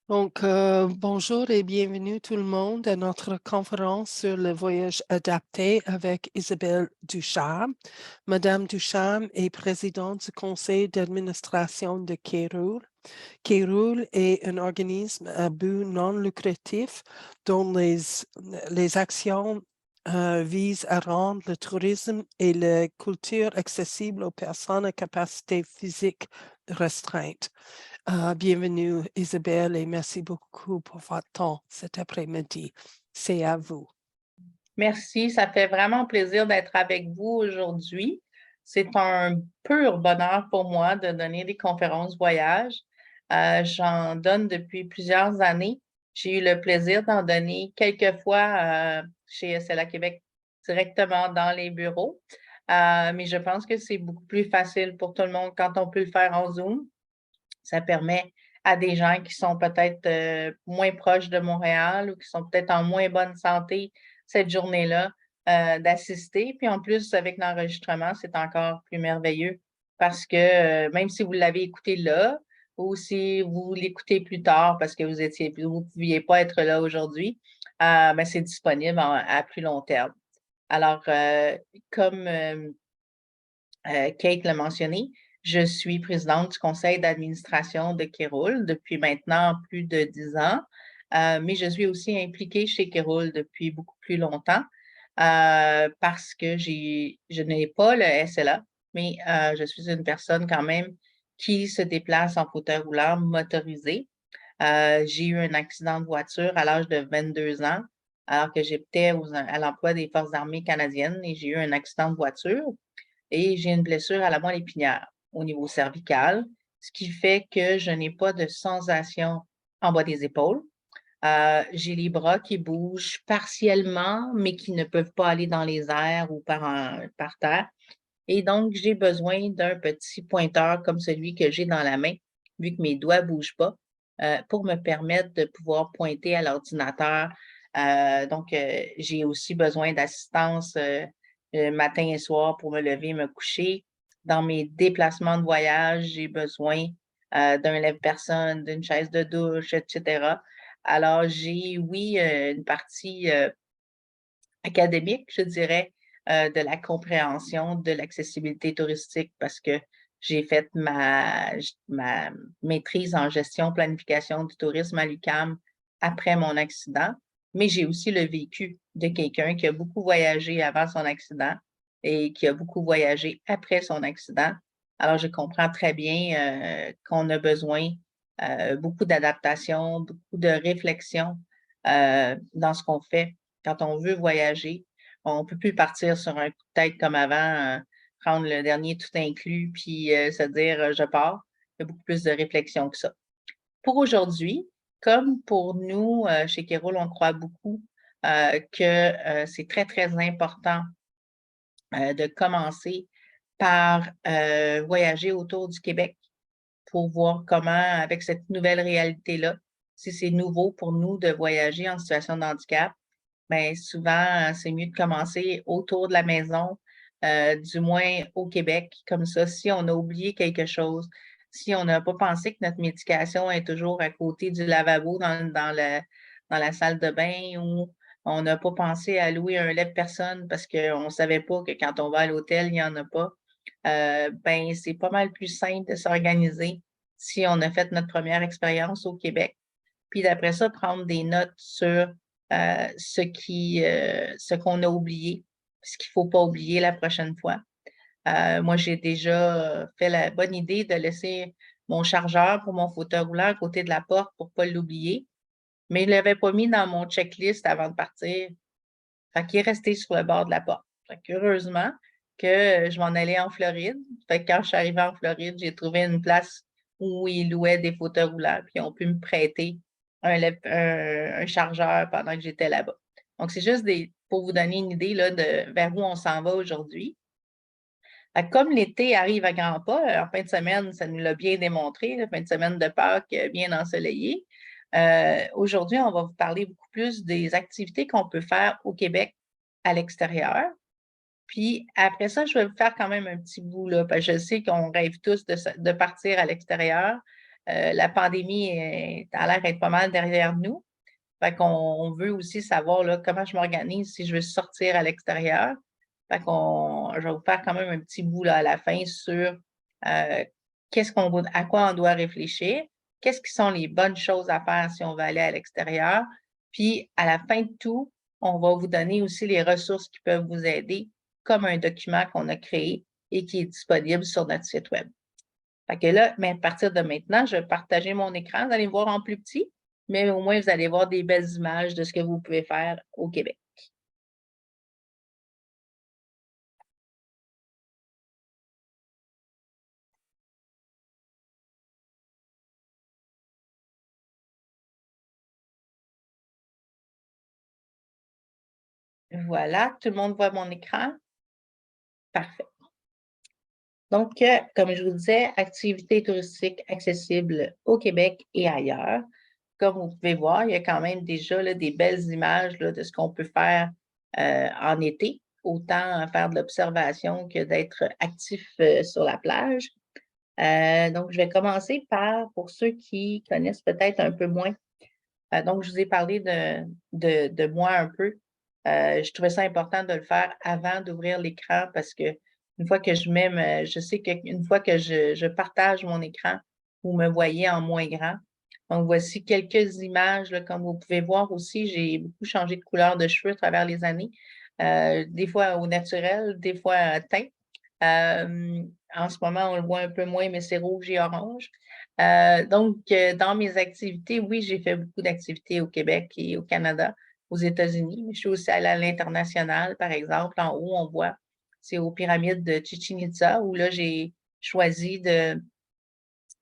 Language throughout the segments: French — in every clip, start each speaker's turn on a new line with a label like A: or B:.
A: Bonjour et bienvenue tout le monde à notre conférence sur le voyage adapté avec Isabelle Ducharme. Madame Ducharme est présidente du conseil d'administration de Kéroul. Kéroul est un organisme à but non lucratif dont les actions visent à rendre le tourisme et la culture accessibles aux personnes à capacité physique restreinte. Bienvenue Isabelle et merci beaucoup pour votre temps cet après-midi. C'est à vous.
B: Merci, ça fait vraiment plaisir d'être avec vous aujourd'hui. C'est un pur bonheur pour moi de donner des conférences voyage. J'en donne depuis plusieurs années. J'ai eu le plaisir d'en donner quelques fois chez SLA Québec directement dans les bureaux. Mais je pense que c'est beaucoup plus facile pour tout le monde quand on peut le faire en Zoom. Ça permet à des gens qui sont peut-être moins proches de Montréal ou qui sont peut-être en moins bonne santé cette journée-là d'assister. Puis en plus, avec l'enregistrement, c'est encore plus merveilleux parce que même si vous l'avez écouté là ou si vous l'écoutez plus tard parce que vous ne pouviez pas être là aujourd'hui, ben, c'est disponible à plus long terme. Alors, comme Kate l'a mentionné, je suis présidente du conseil d'administration de Kéroul depuis maintenant plus de 10 ans, mais je suis aussi impliquée chez Kéroul depuis beaucoup plus longtemps parce que je n'ai pas le SLA, mais je suis une personne quand même qui se déplace en fauteuil roulant motorisé. J'ai eu un accident de voiture à l'âge de 22 ans, alors que j'étais à l'emploi des Forces armées canadiennes et j'ai eu un accident de voiture et j'ai une blessure à la moelle épinière au niveau cervical, ce qui fait que je n'ai pas de sensation en bas des épaules. J'ai les bras qui bougent partiellement, mais qui ne peuvent pas aller dans les airs ou par terre. Et donc, j'ai besoin d'un petit pointeur comme celui que j'ai dans la main, vu que mes doigts ne bougent pas, pour me permettre de pouvoir pointer à l'ordinateur. J'ai aussi besoin d'assistance matin et soir pour me lever et me coucher. Dans mes déplacements de voyage, j'ai besoin d'un lève-personne, d'une chaise de douche, etc. Alors, j'ai, oui, une partie académique, je dirais, de la compréhension de l'accessibilité touristique parce que j'ai fait ma maîtrise en gestion planification du tourisme à l'UQAM après mon accident, mais j'ai aussi le vécu de quelqu'un qui a beaucoup voyagé avant son accident et qui a beaucoup voyagé après son accident. Alors, je comprends très bien qu'on a besoin beaucoup d'adaptation, beaucoup de réflexion dans ce qu'on fait quand on veut voyager. On ne peut plus partir sur un coup de tête comme avant, prendre le dernier tout inclus, puis se dire je pars. Il y a beaucoup plus de réflexion que ça. Pour aujourd'hui, comme pour nous, chez Kéroul, on croit beaucoup que c'est très, très important de commencer par voyager autour du Québec pour voir comment, avec cette nouvelle réalité-là, si c'est nouveau pour nous de voyager en situation de handicap, bien, souvent, c'est mieux de commencer autour de la maison, du moins au Québec. Comme ça, si on a oublié quelque chose, si on n'a pas pensé que notre médication est toujours à côté du lavabo dans la salle de bain ou on n'a pas pensé à louer un lève-personne parce qu'on ne savait pas que quand on va à l'hôtel, il n'y en a pas, ben, c'est pas mal plus simple de s'organiser si on a fait notre première expérience au Québec. Puis d'après ça, prendre des notes sur ce qu'on a oublié, ce qu'il ne faut pas oublier la prochaine fois. Moi, j'ai déjà fait la bonne idée de laisser mon chargeur pour mon fauteuil roulant à côté de la porte pour ne pas l'oublier, mais je ne l'avais pas mis dans mon checklist avant de partir. Fait qu'il est resté sur le bord de la porte. Fait qu'heureusement que je m'en allais en Floride. Fait que quand je suis arrivée en Floride, j'ai trouvé une place où ils louaient des fauteuils roulants, puis ils ont pu me prêter un chargeur pendant que j'étais là-bas. Donc, c'est juste pour vous donner une idée là, de vers où on s'en va aujourd'hui. Comme l'été arrive à grands pas, en fin de semaine, ça nous l'a bien démontré, la fin de semaine de Pâques bien ensoleillée. Aujourd'hui, on va vous parler beaucoup plus des activités qu'on peut faire au Québec à l'extérieur. Puis après ça, je vais vous faire quand même un petit bout, là, parce que je sais qu'on rêve tous de partir à l'extérieur. la pandémie a l'air d'être pas mal derrière nous. Fait qu'on veut aussi savoir là, comment je m'organise si je veux sortir à l'extérieur. Fait je vais vous faire quand même un petit bout là, à la fin sur euh, à quoi on doit réfléchir, qu'est-ce qui sont les bonnes choses à faire si on veut aller à l'extérieur. Puis à la fin de tout, on va vous donner aussi les ressources qui peuvent vous aider, comme un document qu'on a créé et qui est disponible sur notre site Web. Fait que là, mais à partir de maintenant, je vais partager mon écran. Vous allez me voir en plus petit, mais au moins, vous allez voir des belles images de ce que vous pouvez faire au Québec. Voilà, tout le monde voit mon écran? Parfait. Donc, comme je vous disais, activités touristiques accessibles au Québec et ailleurs. Comme vous pouvez voir, il y a quand même déjà là, des belles images là, de ce qu'on peut faire en été, autant faire de l'observation que d'être actif sur la plage. Donc, je vais commencer pour ceux qui connaissent peut-être un peu moins. Donc, je vous ai parlé de moi un peu. Je trouvais ça important de le faire avant d'ouvrir l'écran parce que une fois que je sais qu'une fois que je partage mon écran, vous me voyez en moins grand. Donc, voici quelques images. Là, comme vous pouvez voir aussi, j'ai beaucoup changé de couleur de cheveux à travers les années. Des fois au naturel, des fois teint. En ce moment, on le voit un peu moins, mais c'est rouge et orange. Donc, dans mes activités, oui, j'ai fait beaucoup d'activités au Québec et au Canada, aux États-Unis, mais je suis aussi allée à l'international, par exemple. En haut, on voit, c'est aux pyramides de Chichen Itza, où là, j'ai choisi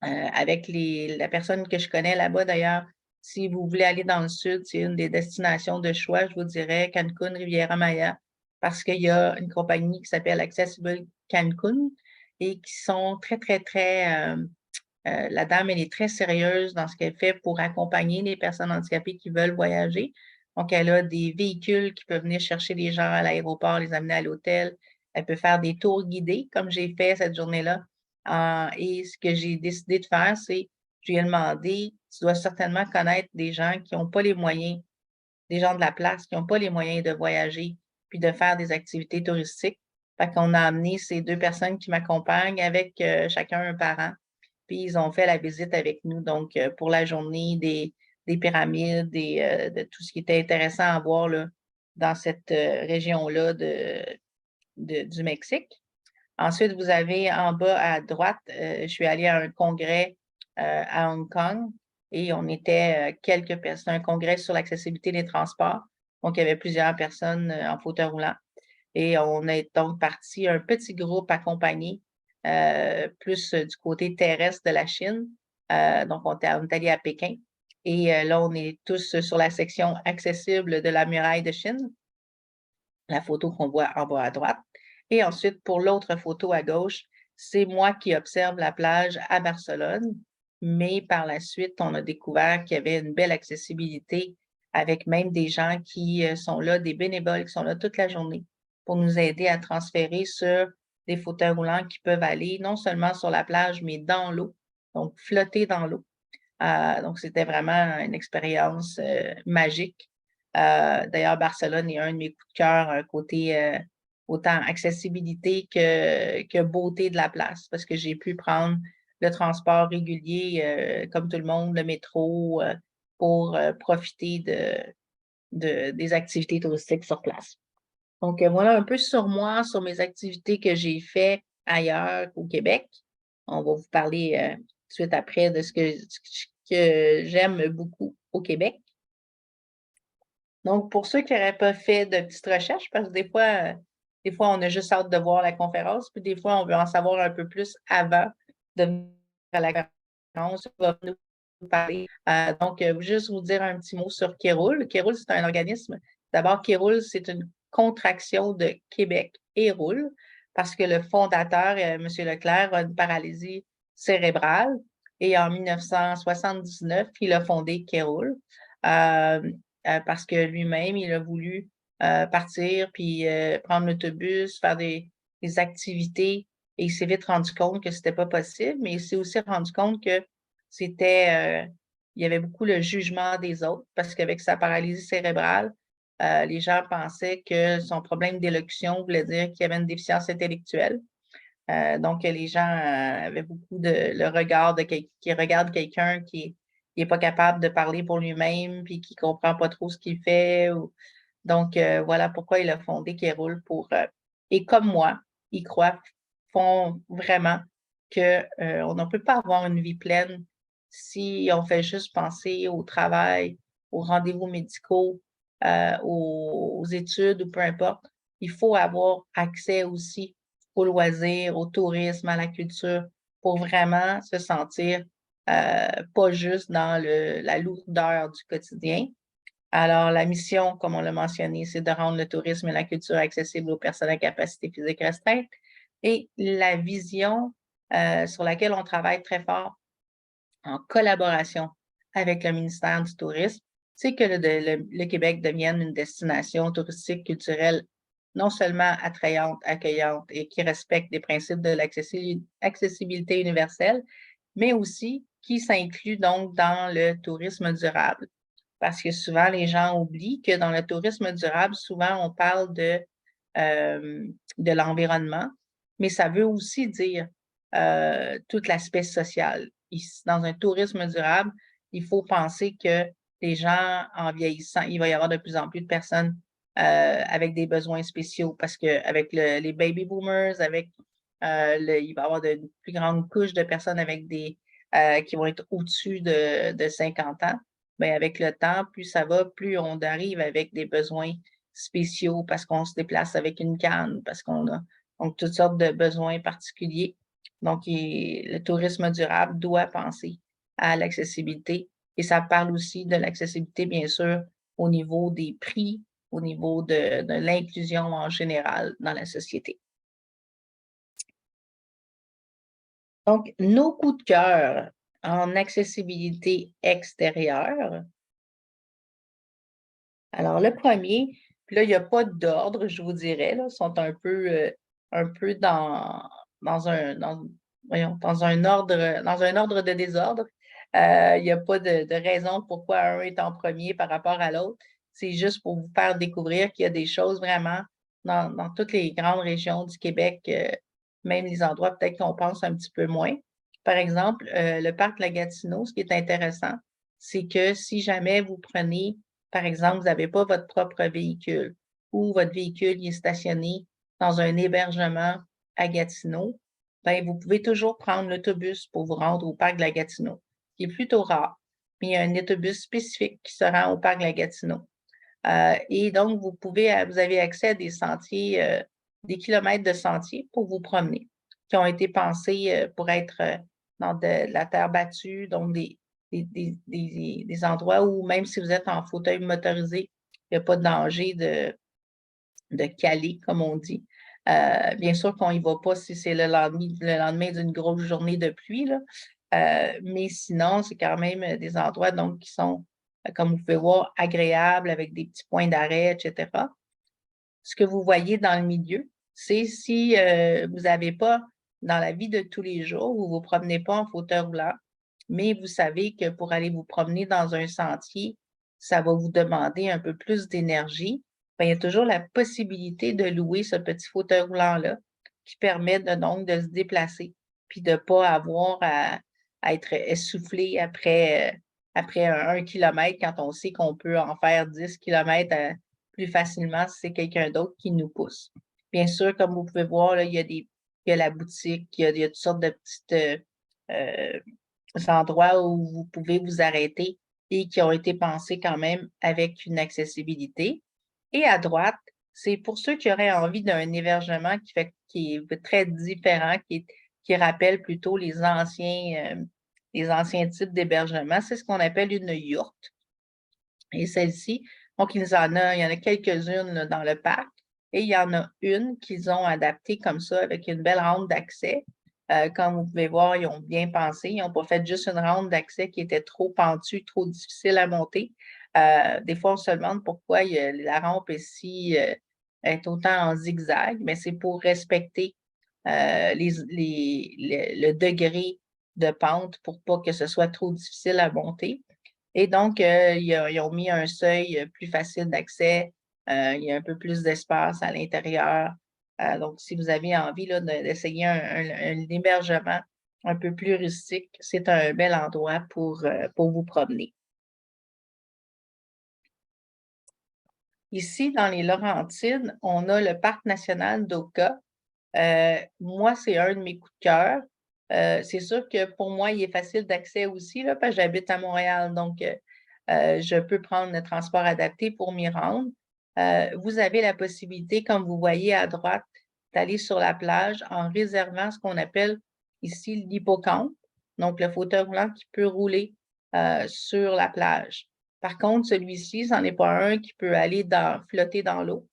B: avec la personne que je connais là-bas d'ailleurs, si vous voulez aller dans le sud, c'est une des destinations de choix, je vous dirais, Cancun, Riviera Maya, parce qu'il y a une compagnie qui s'appelle Accessible Cancun et qui sont très, très, très la dame, elle est très sérieuse dans ce qu'elle fait pour accompagner les personnes handicapées qui veulent voyager. Donc, elle a des véhicules qui peuvent venir chercher les gens à l'aéroport, les amener à l'hôtel. Elle peut faire des tours guidés, comme j'ai fait cette journée-là. Et ce que j'ai décidé de faire, c'est, je lui ai demandé, tu dois certainement connaître des gens qui n'ont pas les moyens, des gens de la place qui n'ont pas les moyens de voyager puis de faire des activités touristiques. Fait qu'on a amené ces deux personnes qui m'accompagnent avec chacun un parent. Puis ils ont fait la visite avec nous, donc pour la journée des pyramides et de tout ce qui était intéressant à voir là, dans cette région-là du Mexique. Ensuite, vous avez en bas à droite, je suis allée à un congrès à Hong Kong et on était quelques personnes, un congrès sur l'accessibilité des transports. Donc, il y avait plusieurs personnes en fauteuil roulant. Et on est donc parti un petit groupe accompagné, plus du côté terrestre de la Chine. Donc, on est allé à Pékin. Et là, on est tous sur la section accessible de la muraille de Chine, la photo qu'on voit en bas à droite. Et ensuite, pour l'autre photo à gauche, c'est moi qui observe la plage à Barcelone. Mais par la suite, on a découvert qu'il y avait une belle accessibilité avec même des gens qui sont là, des bénévoles qui sont là toute la journée pour nous aider à transférer sur des fauteuils roulants qui peuvent aller non seulement sur la plage, mais dans l'eau, donc flotter dans l'eau. Donc, c'était vraiment une expérience magique. D'ailleurs, Barcelone est un de mes coups de cœur côté autant accessibilité que beauté de la place, parce que j'ai pu prendre le transport régulier, comme tout le monde, le métro, pour profiter des activités touristiques sur place. Donc, voilà un peu sur moi, sur mes activités que j'ai fait ailleurs au Québec. On va vous parler tout de suite après de ce que j'aime beaucoup au Québec. Donc, pour ceux qui n'auraient pas fait de petites recherches, parce que des fois, on a juste hâte de voir la conférence, puis des fois, on veut en savoir un peu plus avant de venir à la conférence. On va nous parler. Donc, juste vous dire un petit mot sur Kéroul. Kéroul, c'est un organisme. D'abord, Kéroul, c'est une contraction de Québec et roule, parce que le fondateur, M. Leclerc, a une paralysie cérébrale. Et en 1979, il a fondé Kéroul. Parce que lui-même, il a voulu partir puis prendre l'autobus, faire des activités et il s'est vite rendu compte que c'était pas possible, mais il s'est aussi rendu compte que il y avait beaucoup le jugement des autres parce qu'avec sa paralysie cérébrale, les gens pensaient que son problème d'élocution voulait dire qu'il y avait une déficience intellectuelle. Donc, les gens avaient beaucoup le regard qui regarde quelqu'un qui n'est pas capable de parler pour lui-même puis qui ne comprend pas trop ce qu'il fait. Donc, voilà pourquoi il a fondé Kéroul et comme moi, ils font vraiment qu'on ne peut pas avoir une vie pleine si on fait juste penser au travail, aux rendez-vous médicaux, aux études ou peu importe. Il faut avoir accès aussi aux loisirs, au tourisme, à la culture, pour vraiment se sentir pas juste dans la lourdeur du quotidien. Alors, la mission, comme on l'a mentionné, c'est de rendre le tourisme et la culture accessibles aux personnes à capacité physique restreinte. Et la vision sur laquelle on travaille très fort en collaboration avec le ministère du Tourisme, c'est que le Québec devienne une destination touristique culturelle non seulement attrayante, accueillante et qui respecte les principes de l'accessibilité universelle, mais aussi qui s'inclut donc dans le tourisme durable. Parce que souvent, les gens oublient que dans le tourisme durable, souvent, on parle de l'environnement, mais ça veut aussi dire tout l'aspect social. Dans un tourisme durable, il faut penser que les gens, en vieillissant, il va y avoir de plus en plus de personnes avec des besoins spéciaux parce qu'avec les baby boomers, il va y avoir de plus grandes couches de personnes qui vont être au-dessus de 50 ans. Bien, avec le temps, plus ça va, plus on arrive avec des besoins spéciaux parce qu'on se déplace avec une canne, parce qu'on a donc toutes sortes de besoins particuliers. Donc, le tourisme durable doit penser à l'accessibilité et ça parle aussi de l'accessibilité, bien sûr, au niveau des prix, au niveau de l'inclusion en général dans la société. Donc, nos coups de cœur en accessibilité extérieure. Alors, le premier, puis là, il n'y a pas d'ordre, je vous dirais, là, sont un peu dans un ordre de désordre. Il n'y a pas de raison pourquoi un est en premier par rapport à l'autre. C'est juste pour vous faire découvrir qu'il y a des choses vraiment dans toutes les grandes régions du Québec, même les endroits peut-être qu'on pense un petit peu moins. Par exemple, le parc La Gatineau, ce qui est intéressant, c'est que si jamais vous prenez par exemple, vous n'avez pas votre propre véhicule ou votre véhicule est stationné dans un hébergement à Gatineau, bien, vous pouvez toujours prendre l'autobus pour vous rendre au parc de la Gatineau, qui est plutôt rare. Mais il y a un autobus spécifique qui se rend au parc de la Gatineau. Et donc, vous avez accès à des sentiers, des kilomètres de sentiers pour vous promener, qui ont été pensés pour être dans de la terre battue, donc des endroits où même si vous êtes en fauteuil motorisé, il n'y a pas de danger de caler, comme on dit. Bien sûr qu'on n'y va pas si c'est le lendemain d'une grosse journée de pluie, là. Mais sinon, c'est quand même des endroits donc, qui sont, comme vous pouvez voir, agréables avec des petits points d'arrêt, etc. Ce que vous voyez dans le milieu, c'est si vous n'avez pas, dans la vie de tous les jours, vous ne vous promenez pas en fauteuil roulant, mais vous savez que pour aller vous promener dans un sentier, ça va vous demander un peu plus d'énergie. Bien, il y a toujours la possibilité de louer ce petit fauteuil roulant-là qui permet donc de se déplacer puis de ne pas avoir à être essoufflé après 1 kilomètre quand on sait qu'on peut en faire 10 kilomètres plus facilement si c'est quelqu'un d'autre qui nous pousse. Bien sûr, comme vous pouvez voir, là, il y a la boutique, il y a toutes sortes de petites endroits où vous pouvez vous arrêter et qui ont été pensés quand même avec une accessibilité. Et à droite, c'est pour ceux qui auraient envie d'un hébergement qui est très différent, qui rappelle plutôt les anciens types d'hébergement. C'est ce qu'on appelle une yourte. Et celle-ci, donc il y en a quelques-unes dans le parc et il y en a une qu'ils ont adaptée comme ça avec une belle rampe d'accès. Comme vous pouvez voir, ils ont bien pensé. Ils n'ont pas fait juste une rampe d'accès qui était trop pentue, trop difficile à monter. Des fois, on se demande pourquoi la rampe est autant en zigzag, mais c'est pour respecter le degré de pente pour pas que ce soit trop difficile à monter. Et donc, ils ont mis un seuil plus facile d'accès. Il y a un peu plus d'espace à l'intérieur. Donc, si vous avez envie d'essayer un hébergement un peu plus rustique, c'est un bel endroit pour vous promener. Ici, dans les Laurentides, on a le parc national d'Oka. Moi, c'est un de mes coups de cœur. C'est sûr que pour moi, il est facile d'accès aussi, là, parce que j'habite à Montréal, donc je peux prendre le transport adapté pour m'y rendre. Vous avez la possibilité, comme vous voyez à droite, d'aller sur la plage en réservant ce qu'on appelle ici l'hippocampe, donc le fauteuil roulant qui peut rouler sur la plage. Par contre, celui-ci, ce n'en est pas un qui peut aller flotter dans l'eau,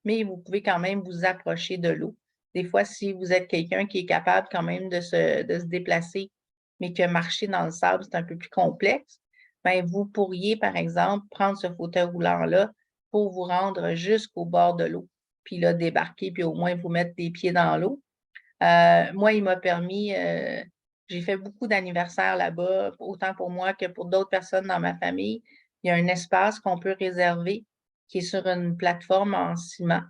B: mais vous pouvez quand même vous approcher de l'eau. Des fois, si vous êtes quelqu'un qui est capable quand même de se déplacer, mais que marcher dans le sable, c'est un peu plus complexe, bien, vous pourriez, par exemple, prendre ce fauteuil roulant-là pour vous rendre jusqu'au bord de l'eau, puis là, débarquer, puis au moins vous mettre des pieds dans l'eau. Moi, il m'a permis, j'ai fait beaucoup d'anniversaires là-bas, autant pour moi que pour d'autres personnes dans ma famille. Il y a un espace qu'on peut réserver qui est sur une plateforme en ciment.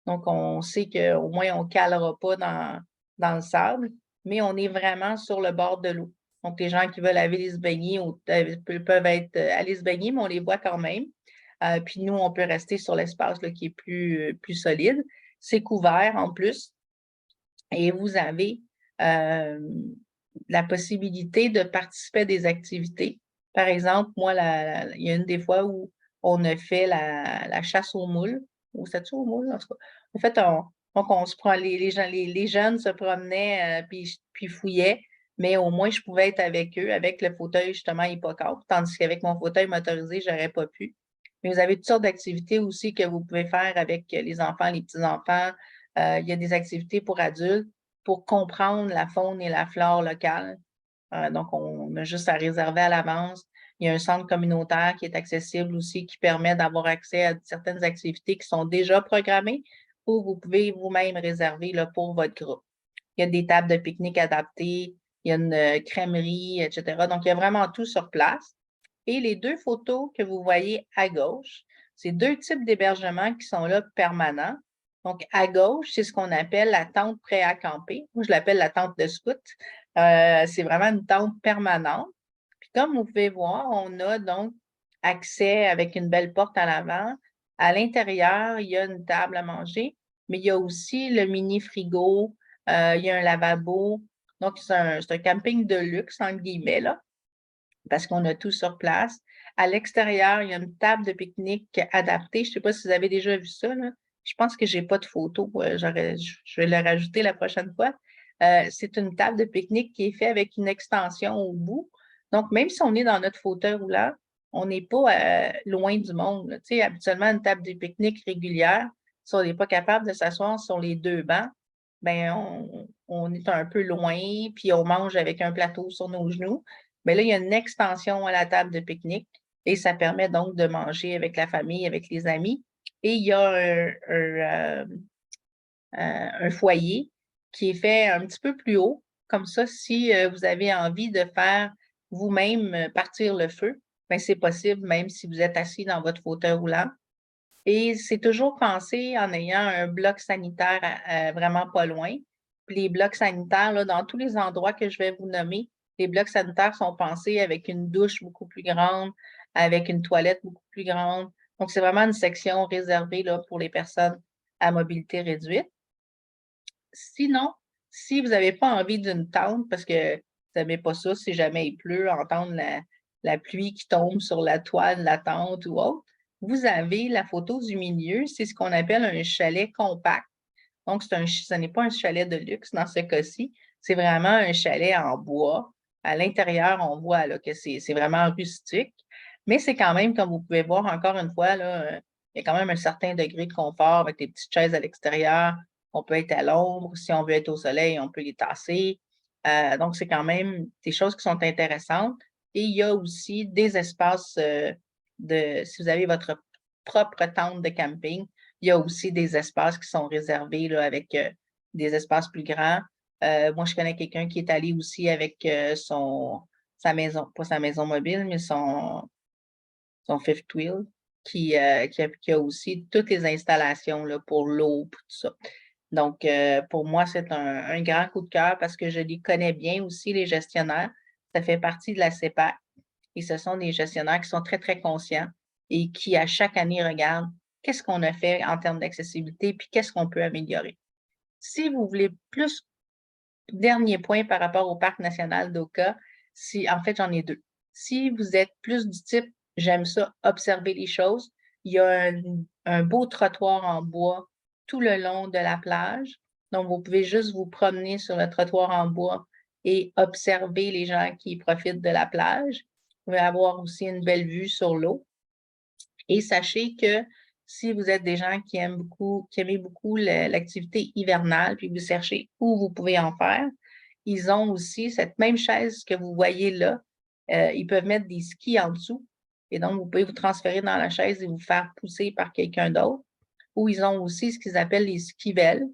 B: Donc, on sait qu'au moins, on ne calera pas dans le sable, mais on est vraiment sur le bord de l'eau. Donc, les gens qui veulent aller se baigner peuvent aller se baigner, mais on les voit quand même. Puis nous, on peut rester sur l'espace qui est plus solide. C'est couvert en plus. Et vous avez la possibilité de participer à des activités. Par exemple, moi, il y a une des fois où on a fait la chasse aux moules, ou c'est-tu aux moules, en tout cas. En fait, donc on se prend, les jeunes se promenaient puis fouillaient, mais au moins, je pouvais être avec eux, avec le fauteuil, justement, hippocampe, tandis qu'avec mon fauteuil motorisé, je n'aurais pas pu. Mais vous avez toutes sortes d'activités aussi que vous pouvez faire avec les enfants, les petits-enfants. Il y a des activités pour adultes pour comprendre la faune et la flore locale. Donc, on a juste à réserver à l'avance. Il y a un centre communautaire qui est accessible aussi, qui permet d'avoir accès à certaines activités qui sont déjà programmées ou vous pouvez vous-même réserver là, pour votre groupe. Il y a des tables de pique-nique adaptées, il y a une crèmerie, etc. Donc, il y a vraiment tout sur place. Et les deux photos que vous voyez à gauche, c'est deux types d'hébergements qui sont là permanents. Donc, à gauche, c'est ce qu'on appelle la tente prêt à camper. Moi, je l'appelle la tente de scout. C'est vraiment une tente permanente. Puis, comme vous pouvez voir, on a donc accès avec une belle porte à l'avant. À l'intérieur, il y a une table à manger, mais il y a aussi le mini frigo, il y a un lavabo. Donc, c'est un camping de luxe, entre guillemets, là, parce qu'on a tout sur place. À l'extérieur, il y a une table de pique-nique adaptée. Je ne sais pas si vous avez déjà vu ça, là. Je pense que je n'ai pas de photo. Je vais le rajouter la prochaine fois. C'est une table de pique-nique qui est faite avec une extension au bout. Donc, même si on est dans notre fauteuil roulant, on n'est pas loin du monde. Tu sais, habituellement, une table de pique-nique régulière, si on n'est pas capable de s'asseoir sur les deux bancs, ben on est un peu loin, puis on mange avec un plateau sur nos genoux. Mais là, il y a une extension à la table de pique-nique et ça permet donc de manger avec la famille, avec les amis. Et il y a un foyer qui est fait un petit peu plus haut. Comme ça, si vous avez envie de faire vous-même partir le feu, ben c'est possible même si vous êtes assis dans votre fauteuil roulant. Et c'est toujours pensé en ayant un bloc sanitaire vraiment pas loin. Puis les blocs sanitaires, là, dans tous les endroits que je vais vous nommer, les blocs sanitaires sont pensés avec une douche beaucoup plus grande, avec une toilette beaucoup plus grande. Donc, c'est vraiment une section réservée là, pour les personnes à mobilité réduite. Sinon, si vous n'avez pas envie d'une tente, parce que vous n'aimez pas ça, si jamais il pleut, entendre la pluie qui tombe sur la toile de la tente ou autre, vous avez la photo du milieu, c'est ce qu'on appelle un chalet compact. Donc, ce n'est pas un chalet de luxe dans ce cas-ci, c'est vraiment un chalet en bois. À l'intérieur, on voit là, que c'est vraiment rustique, mais c'est quand même, comme vous pouvez voir encore une fois, là, il y a quand même un certain degré de confort avec des petites chaises à l'extérieur. On peut être à l'ombre. Si on veut être au soleil, on peut les tasser. Donc, c'est quand même des choses qui sont intéressantes. Et il y a aussi des espaces si vous avez votre propre tente de camping, il y a aussi des espaces qui sont réservés là, avec des espaces plus grands. Moi, je connais quelqu'un qui est allé aussi avec sa maison, pas sa maison mobile, mais son fifth wheel, qui a aussi toutes les installations là, pour l'eau, pour tout ça. Donc, pour moi, c'est un grand coup de cœur parce que je les connais bien aussi, les gestionnaires. Ça fait partie de la CEPAC et ce sont des gestionnaires qui sont très, très conscients et qui, à chaque année, regardent qu'est-ce qu'on a fait en termes d'accessibilité puis qu'est-ce qu'on peut améliorer. Si vous voulez plus, dernier point par rapport au parc national d'Oka, en fait, j'en ai deux. Si vous êtes plus du type, j'aime ça, observer les choses, il y a un beau trottoir en bois tout le long de la plage. Donc, vous pouvez juste vous promener sur le trottoir en bois et observer les gens qui profitent de la plage. Vous pouvez avoir aussi une belle vue sur l'eau. Et sachez que si vous êtes des gens qui aiment beaucoup l'activité hivernale, puis vous cherchez où vous pouvez en faire, ils ont aussi cette même chaise que vous voyez là. Ils peuvent mettre des skis en dessous. Et donc, vous pouvez vous transférer dans la chaise et vous faire pousser par quelqu'un d'autre. Ou ils ont aussi ce qu'ils appellent les skivels,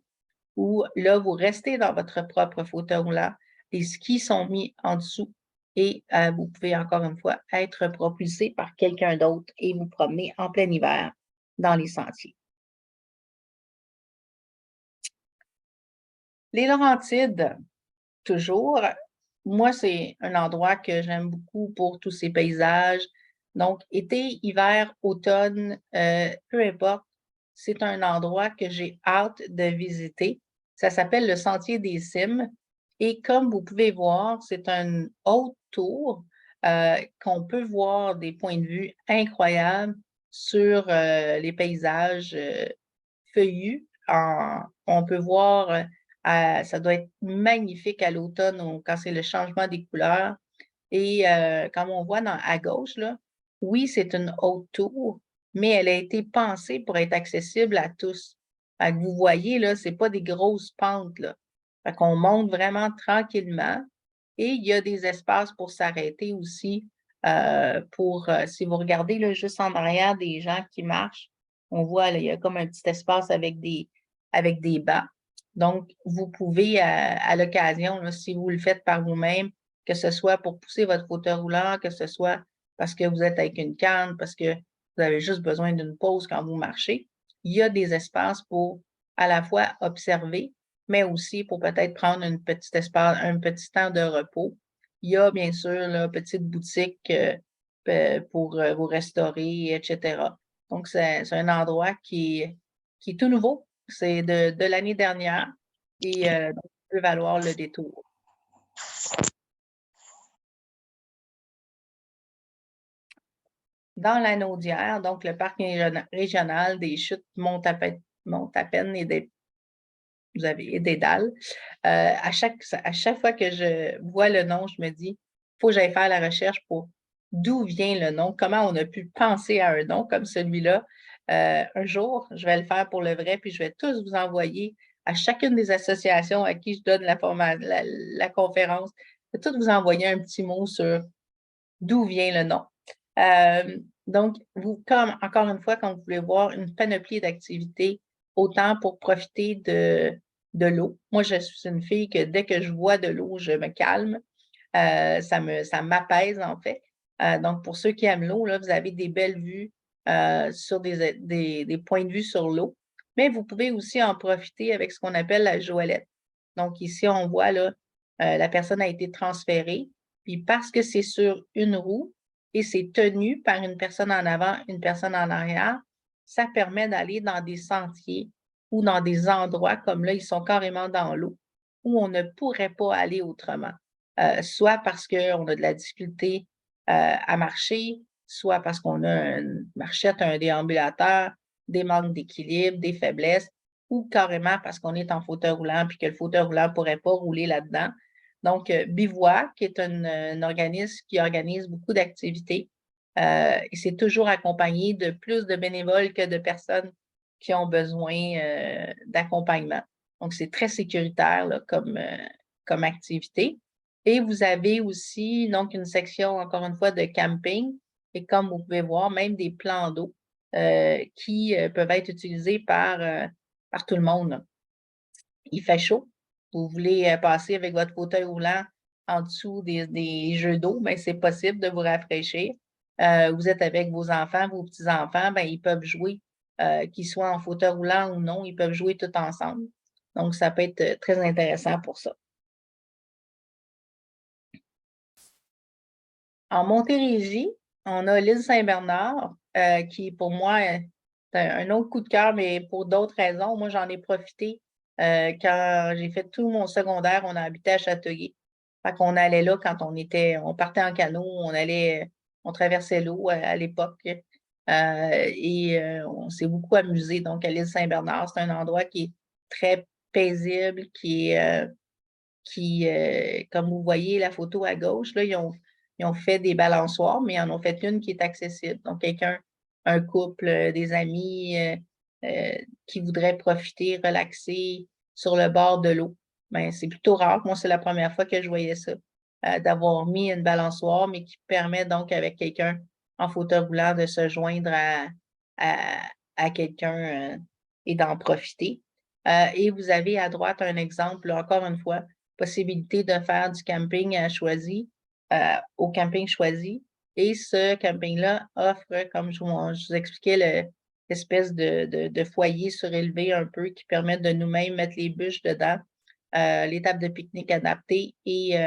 B: où là, vous restez dans votre propre fauteuil roulant. Les skis sont mis en dessous et vous pouvez encore une fois être propulsé par quelqu'un d'autre et vous promener en plein hiver dans les sentiers. Les Laurentides, toujours, moi, c'est un endroit que j'aime beaucoup pour tous ces paysages. Donc, été, hiver, automne, peu importe, c'est un endroit que j'ai hâte de visiter. Ça s'appelle le Sentier des Cimes. Et comme vous pouvez voir, c'est une haute tour qu'on peut voir des points de vue incroyables sur les paysages feuillus. On peut voir, ça doit être magnifique à l'automne quand c'est le changement des couleurs. Et comme on voit à gauche, là, oui, c'est une haute tour, mais elle a été pensée pour être accessible à tous. Fait que vous voyez, là, c'est pas des grosses pentes, là. Fait qu'on monte vraiment tranquillement et il y a des espaces pour s'arrêter aussi. Si vous regardez là, juste en arrière des gens qui marchent, on voit, là, il y a comme un petit espace avec des bancs. Donc, vous pouvez, à l'occasion, là, si vous le faites par vous-même, que ce soit pour pousser votre fauteuil roulant, que ce soit parce que vous êtes avec une canne, parce que vous avez juste besoin d'une pause quand vous marchez, il y a des espaces pour à la fois observer, mais aussi pour peut-être prendre un petit temps de repos. Il y a bien sûr là, petite boutique pour vous restaurer, etc. Donc, c'est un endroit qui est tout nouveau. C'est de l'année dernière et donc, peut valoir le détour. Dans la Naudière, donc le parc régional des chutes Montapen et vous avez des dalles. À chaque fois que je vois le nom, je me dis, il faut que j'aille faire la recherche pour d'où vient le nom, comment on a pu penser à un nom comme celui-là. Un jour, je vais le faire pour le vrai, puis je vais tous vous envoyer à chacune des associations à qui je donne la conférence, je vais tous vous envoyer un petit mot sur d'où vient le nom. Donc, comme encore une fois, quand vous voulez voir une panoplie d'activités, autant pour profiter de l'eau. Moi, je suis une fille que dès que je vois de l'eau, je me calme. Ça m'apaise, en fait. Donc, pour ceux qui aiment l'eau, là, vous avez des belles vues sur des points de vue sur l'eau. Mais vous pouvez aussi en profiter avec ce qu'on appelle la joëlette. Donc, ici, on voit, là, la personne a été transférée. Puis parce que c'est sur une roue et c'est tenu par une personne en avant, une personne en arrière, ça permet d'aller dans des sentiers ou dans des endroits comme là, ils sont carrément dans l'eau, où on ne pourrait pas aller autrement. Soit parce qu'on a de la difficulté à marcher, soit parce qu'on a une marchette, un déambulateur, des manques d'équilibre, des faiblesses, ou carrément parce qu'on est en fauteuil roulant puis que le fauteuil roulant ne pourrait pas rouler là-dedans. Donc, Bivouac, qui est un organisme qui organise beaucoup d'activités, et c'est toujours accompagné de plus de bénévoles que de personnes qui ont besoin d'accompagnement. Donc, c'est très sécuritaire là, comme activité. Et vous avez aussi donc une section, encore une fois, de camping. Et comme vous pouvez voir, même des plans d'eau qui peuvent être utilisés par tout le monde. Il fait chaud. vous voulez passer avec votre fauteuil roulant en dessous des jeux d'eau, bien, c'est possible de vous rafraîchir. Vous êtes avec vos enfants, vos petits-enfants, bien, ils peuvent jouer, qu'ils soient en fauteuil roulant ou non, ils peuvent jouer tout ensemble. Donc, ça peut être très intéressant pour ça. En Montérégie, on a l'île Saint-Bernard, qui pour moi c'est un autre coup de cœur, mais pour d'autres raisons. Moi, j'en ai profité quand j'ai fait tout mon secondaire, on a habité à Châteauguay. Fait qu'on allait là quand on partait en canot, on traversait l'eau à l'époque. On s'est beaucoup amusé. Donc, à l'île Saint-Bernard, c'est un endroit qui est très paisible, comme vous voyez la photo à gauche, là, ils ont fait des balançoires, mais ils en ont fait une qui est accessible. Donc, un couple, des amis qui voudraient profiter, relaxer sur le bord de l'eau. Ben, c'est plutôt rare. Moi, c'est la première fois que je voyais ça, d'avoir mis une balançoire, mais qui permet donc avec quelqu'un en fauteuil roulant de se joindre à, à quelqu'un et d'en profiter. Et vous avez à droite un exemple, là, encore une fois, possibilité de faire du camping au camping choisi. Et ce camping-là offre, comme je vous expliquais, l'espèce de foyer surélevé un peu qui permet de nous-mêmes mettre les bûches dedans, les tables de pique-nique adaptées et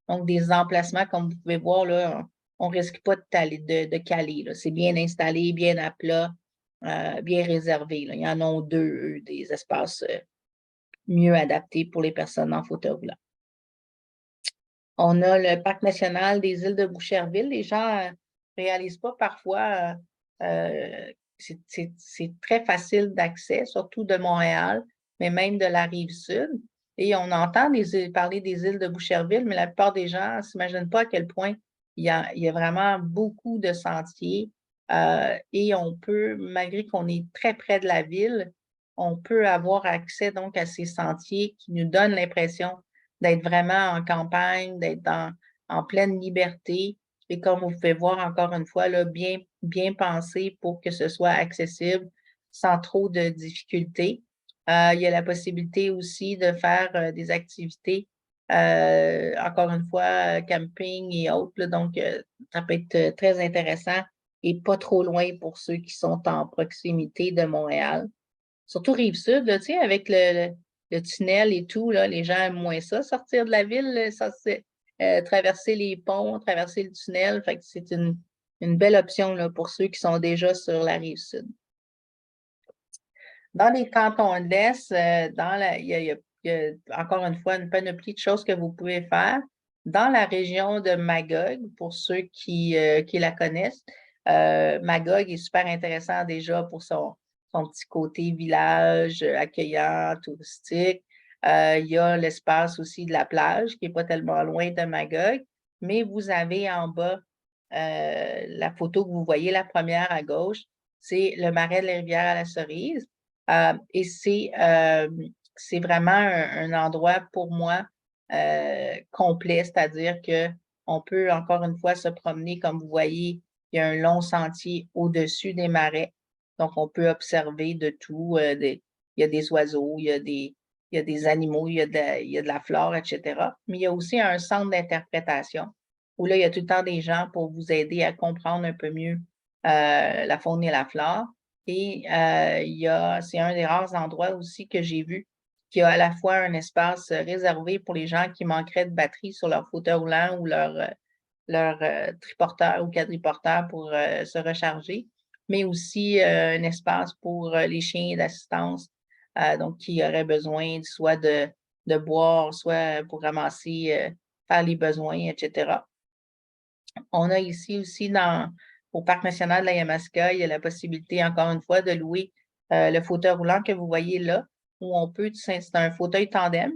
B: donc des emplacements, comme vous pouvez voir, là, on ne risque pas de caler. C'est bien installé, bien à plat, bien réservé. Là. Il y en a deux, des espaces mieux adaptés pour les personnes en fauteuil roulant. On a le parc national des îles de Boucherville. Les gens ne réalisent pas parfois, c'est très facile d'accès, surtout de Montréal, mais même de la rive sud. Et on entend parler des îles de Boucherville, mais la plupart des gens ne s'imaginent pas à quel point il y a vraiment beaucoup de sentiers. Et on peut, malgré qu'on est très près de la ville, on peut avoir accès donc à ces sentiers qui nous donnent l'impression d'être vraiment en campagne, d'être en pleine liberté. Et comme vous pouvez voir encore une fois, là, bien, bien pensé pour que ce soit accessible sans trop de difficultés. Il y a la possibilité aussi de faire des activités, encore une fois, camping et autres. Là, donc, ça peut être très intéressant et pas trop loin pour ceux qui sont en proximité de Montréal. Surtout Rive-Sud, là, tu sais, avec le tunnel et tout, là, les gens aiment moins ça, sortir de la ville, traverser les ponts, traverser le tunnel. Fait que c'est une belle option là, pour ceux qui sont déjà sur la Rive-Sud. Dans les cantons de l'Est, il y a encore une fois une panoplie de choses que vous pouvez faire. Dans la région de Magog, pour ceux qui la connaissent, Magog est super intéressant déjà pour son petit côté village accueillant, touristique. Il y a l'espace aussi de la plage qui n'est pas tellement loin de Magog, mais vous avez en bas la photo que vous voyez, la première à gauche, c'est le marais de la rivière à la Cerise. Et c'est vraiment un endroit pour moi complet, c'est-à-dire qu'on peut encore une fois se promener, comme vous voyez, il y a un long sentier au-dessus des marais. Donc, on peut observer de tout. Il y a des oiseaux, il y a des animaux, il y a de la flore, etc. Mais il y a aussi un centre d'interprétation où là, il y a tout le temps des gens pour vous aider à comprendre un peu mieux la faune et la flore. Et c'est un des rares endroits aussi que j'ai vu qui a à la fois un espace réservé pour les gens qui manqueraient de batterie sur leur fauteuil roulant ou leur triporteur ou quadriporteur pour se recharger, mais aussi un espace pour les chiens d'assistance, donc qui auraient besoin soit de boire, soit pour ramasser, faire les besoins, etc. On a ici aussi au Parc national de la Yamaska, il y a la possibilité, encore une fois, de louer le fauteuil roulant que vous voyez là, où c'est un fauteuil tandem,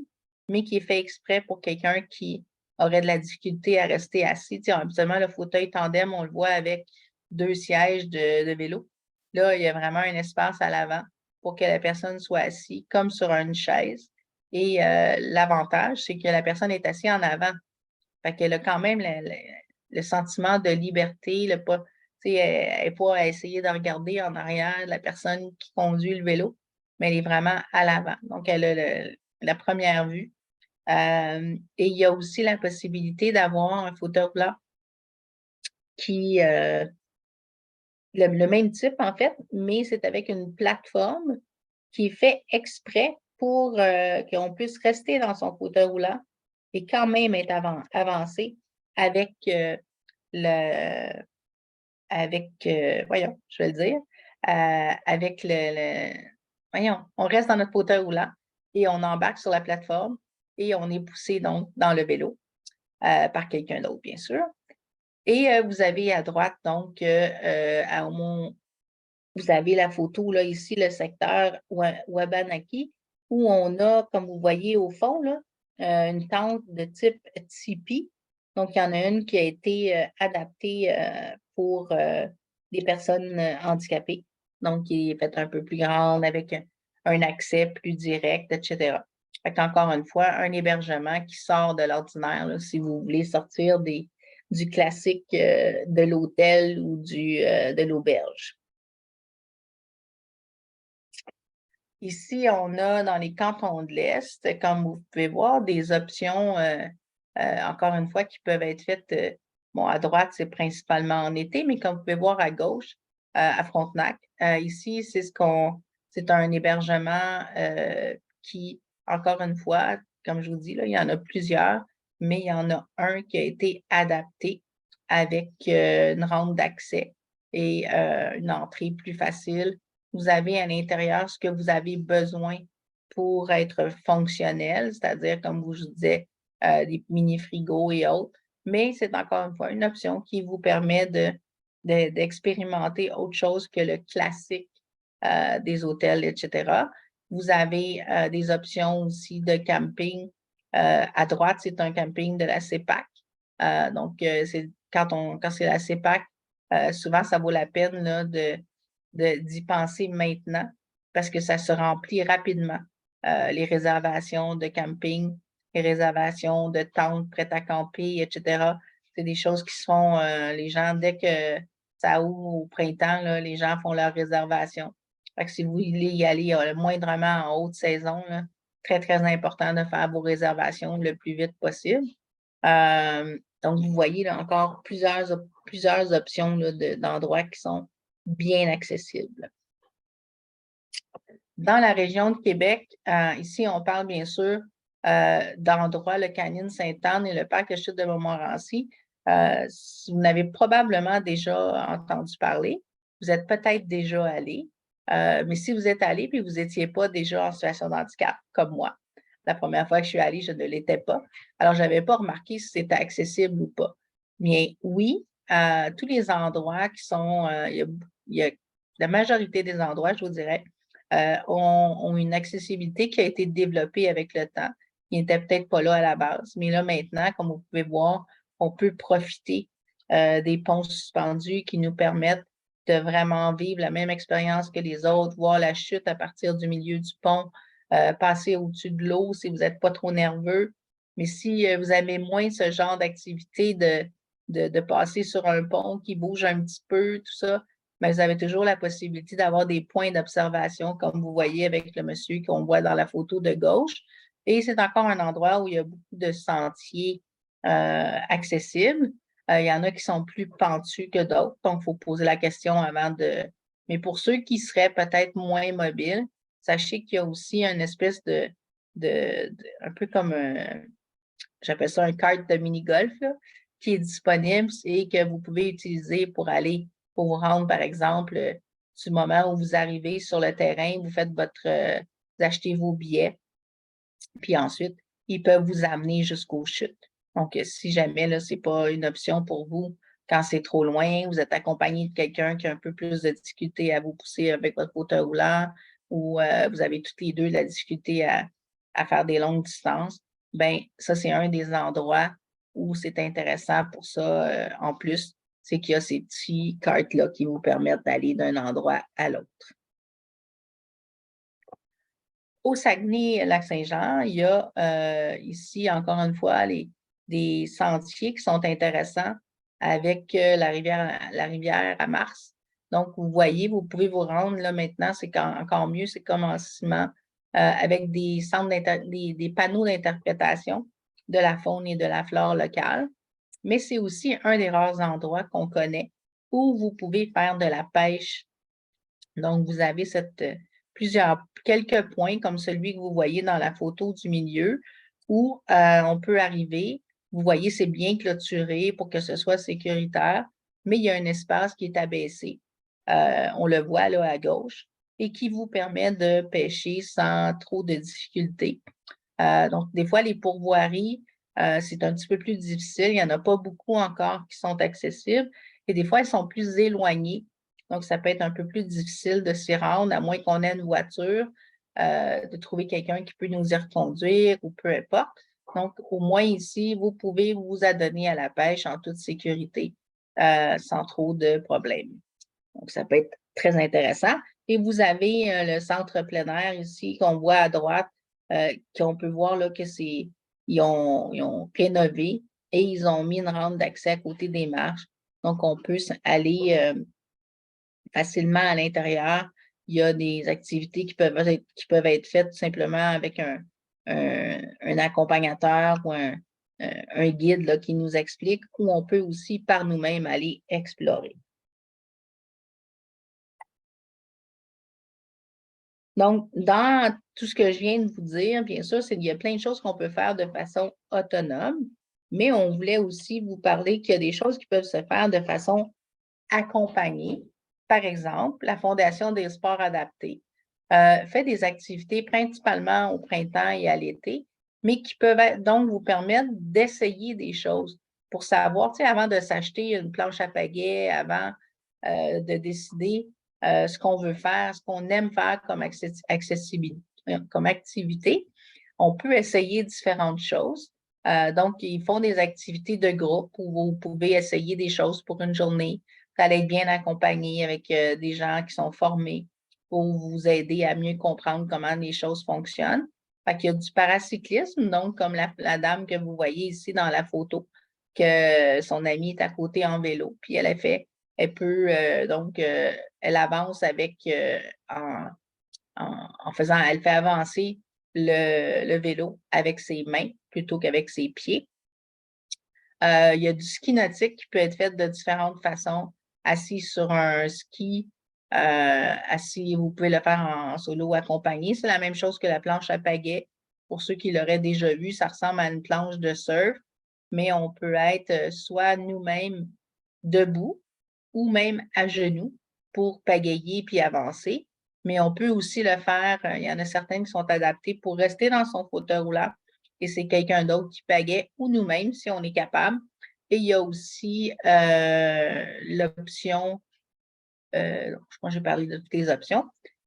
B: mais qui est fait exprès pour quelqu'un qui aurait de la difficulté à rester assis. Tu sais, habituellement, le fauteuil tandem, on le voit avec deux sièges de vélo. Là, il y a vraiment un espace à l'avant pour que la personne soit assise comme sur une chaise. Et l'avantage, c'est que la personne est assise en avant. Fait qu'elle a quand même le sentiment de liberté, tu sais, elle n'est pas à essayer de regarder en arrière la personne qui conduit le vélo, mais elle est vraiment à l'avant. Donc, elle a la première vue Et il y a aussi la possibilité d'avoir un fauteuil roulant qui, le même type en fait, mais c'est avec une plateforme qui est fait exprès pour qu'on puisse rester dans son fauteuil roulant et quand même être avancé avec le avec voyons, je vais le dire, avec voyons, on reste dans notre fauteuil roulant et on embarque sur la plateforme et on est poussé donc dans le vélo par quelqu'un d'autre, bien sûr. Et vous avez à droite donc vous avez la photo là, ici, le secteur Wabanaki, où on a, comme vous voyez au fond, là, une tente de type tipi. Donc, il y en a une qui a été adaptée pour des personnes handicapées. Donc, qui est faite un peu plus grande, avec un accès plus direct, etc. Fait qu'encore une fois, un hébergement qui sort de l'ordinaire, là, si vous voulez sortir du classique de l'hôtel ou de l'auberge. Ici, on a dans les cantons de l'Est, comme vous pouvez voir, des options, encore une fois, qui peuvent être faites, bon, à droite, c'est principalement en été, mais comme vous pouvez voir à gauche, à Frontenac, ici, c'est un hébergement qui, encore une fois, comme je vous dis, là, il y en a plusieurs, mais il y en a un qui a été adapté avec une rampe d'accès et une entrée plus facile. Vous avez à l'intérieur ce que vous avez besoin pour être fonctionnel, c'est-à-dire, comme je vous disais, des mini-frigos et autres. Mais c'est encore une fois une option qui vous permet d'expérimenter autre chose que le classique des hôtels, etc. Vous avez des options aussi de camping. À droite, c'est un camping de la CEPAC. Donc, quand c'est la CEPAC, souvent, ça vaut la peine là, d'y penser maintenant parce que ça se remplit rapidement. Les réservations de camping, les réservations de tentes prêtes à camper, etc. C'est des choses qui se font, les gens, dès que ça ouvre au printemps, là, les gens font leurs réservations. Fait que si vous voulez y aller moindrement en haute saison, là, très, très important de faire vos réservations le plus vite possible. Donc, vous voyez là, encore plusieurs options là, d'endroits qui sont bien accessibles. Dans la région de Québec, ici, on parle bien sûr d'endroits, le Canyon Sainte-Anne et le parc de chute de Montmorency. Vous n'avez probablement déjà entendu parler. Vous êtes peut-être déjà allé. Mais si vous êtes allé et vous n'étiez pas déjà en situation de handicap, comme moi, la première fois que je suis allée, je ne l'étais pas. Alors, je n'avais pas remarqué si c'était accessible ou pas. Mais oui, tous les endroits qui sont, il y a la majorité des endroits, je vous dirais, ont une accessibilité qui a été développée avec le temps, qui n'était peut-être pas là à la base. Mais là, maintenant, comme vous pouvez voir, on peut profiter des ponts suspendus qui nous permettent de vraiment vivre la même expérience que les autres, voir la chute à partir du milieu du pont, passer au-dessus de l'eau si vous n'êtes pas trop nerveux. Mais si vous avez moins ce genre d'activité de passer sur un pont qui bouge un petit peu, tout ça, mais vous avez toujours la possibilité d'avoir des points d'observation, comme vous voyez avec le monsieur qu'on voit dans la photo de gauche. Et c'est encore un endroit où il y a beaucoup de sentiers accessibles. Il y en a qui sont plus pentus que d'autres, donc il faut poser la question avant de... Mais pour ceux qui seraient peut-être moins mobiles, sachez qu'il y a aussi une espèce un peu comme j'appelle ça un kart de mini-golf, qui est disponible et que vous pouvez utiliser pour vous rendre, par exemple, du moment où vous arrivez sur le terrain, vous faites vous achetez vos billets, puis ensuite, ils peuvent vous amener jusqu'aux chutes. Donc, si jamais là, ce n'est pas une option pour vous, quand c'est trop loin, vous êtes accompagné de quelqu'un qui a un peu plus de difficulté à vous pousser avec votre fauteuil roulant ou vous avez toutes les deux de la difficulté à faire des longues distances, ben ça, c'est un des endroits où c'est intéressant pour ça. En plus, c'est qu'il y a ces petits cartes-là qui vous permettent d'aller d'un endroit à l'autre. Au Saguenay-Lac-Saint-Jean, il y a ici, encore une fois, des sentiers qui sont intéressants avec la rivière à Mars. Donc, vous voyez, vous pouvez vous rendre là maintenant, c'est encore mieux, c'est comme en ciment. avec des panneaux d'interprétation de la faune et de la flore locale. Mais c'est aussi un des rares endroits qu'on connaît où vous pouvez faire de la pêche. Donc, vous avez quelques points comme celui que vous voyez dans la photo du milieu où on peut arriver. Vous voyez, c'est bien clôturé pour que ce soit sécuritaire, mais il y a un espace qui est abaissé. On le voit là à gauche et qui vous permet de pêcher sans trop de difficultés. Donc, des fois, les pourvoiries, c'est un petit peu plus difficile. Il n'y en a pas beaucoup encore qui sont accessibles. Et des fois, elles sont plus éloignées. Donc, ça peut être un peu plus difficile de s'y rendre, à moins qu'on ait une voiture, de trouver quelqu'un qui peut nous y reconduire ou peu importe. Donc, au moins ici, vous pouvez vous adonner à la pêche en toute sécurité, sans trop de problèmes. Donc, ça peut être très intéressant. Et vous avez le centre plein air ici qu'on voit à droite, qu'on peut voir là que ils ont rénové et ils ont mis une rampe d'accès à côté des marches. Donc, on peut aller facilement à l'intérieur. Il y a des activités qui peuvent être faites simplement avec un accompagnateur ou un guide là, qui nous explique, ou on peut aussi par nous-mêmes aller explorer. Donc, dans tout ce que je viens de vous dire, bien sûr, il y a plein de choses qu'on peut faire de façon autonome, mais on voulait aussi vous parler qu'il y a des choses qui peuvent se faire de façon accompagnée. Par exemple, la Fondation des sports adaptés fait des activités principalement au printemps et à l'été, mais qui peuvent donc vous permettre d'essayer des choses pour savoir, tu sais, avant de s'acheter une planche à pagaie, avant de décider ce qu'on veut faire, ce qu'on aime faire comme activité. On peut essayer différentes choses. Donc, ils font des activités de groupe où vous pouvez essayer des choses pour une journée. Vous allez être bien accompagné avec des gens qui sont formés pour vous aider à mieux comprendre comment les choses fonctionnent. Fait qu'il y a du paracyclisme, donc comme la dame que vous voyez ici dans la photo, que son amie est à côté en vélo, puis elle peut, elle avance elle fait avancer le vélo avec ses mains plutôt qu'avec ses pieds. Il y a du ski nautique qui peut être fait de différentes façons, assis sur un ski, assis, vous pouvez le faire en solo accompagné. C'est la même chose que la planche à pagaie. Pour ceux qui l'auraient déjà vu, ça ressemble à une planche de surf, mais on peut être soit nous-mêmes debout ou même à genoux pour pagayer puis avancer. Mais on peut aussi le faire, il y en a certains qui sont adaptés pour rester dans son fauteuil roulant et c'est quelqu'un d'autre qui pagaie ou nous-mêmes si on est capable. Et il y a aussi l'option, je crois que j'ai parlé de toutes les options.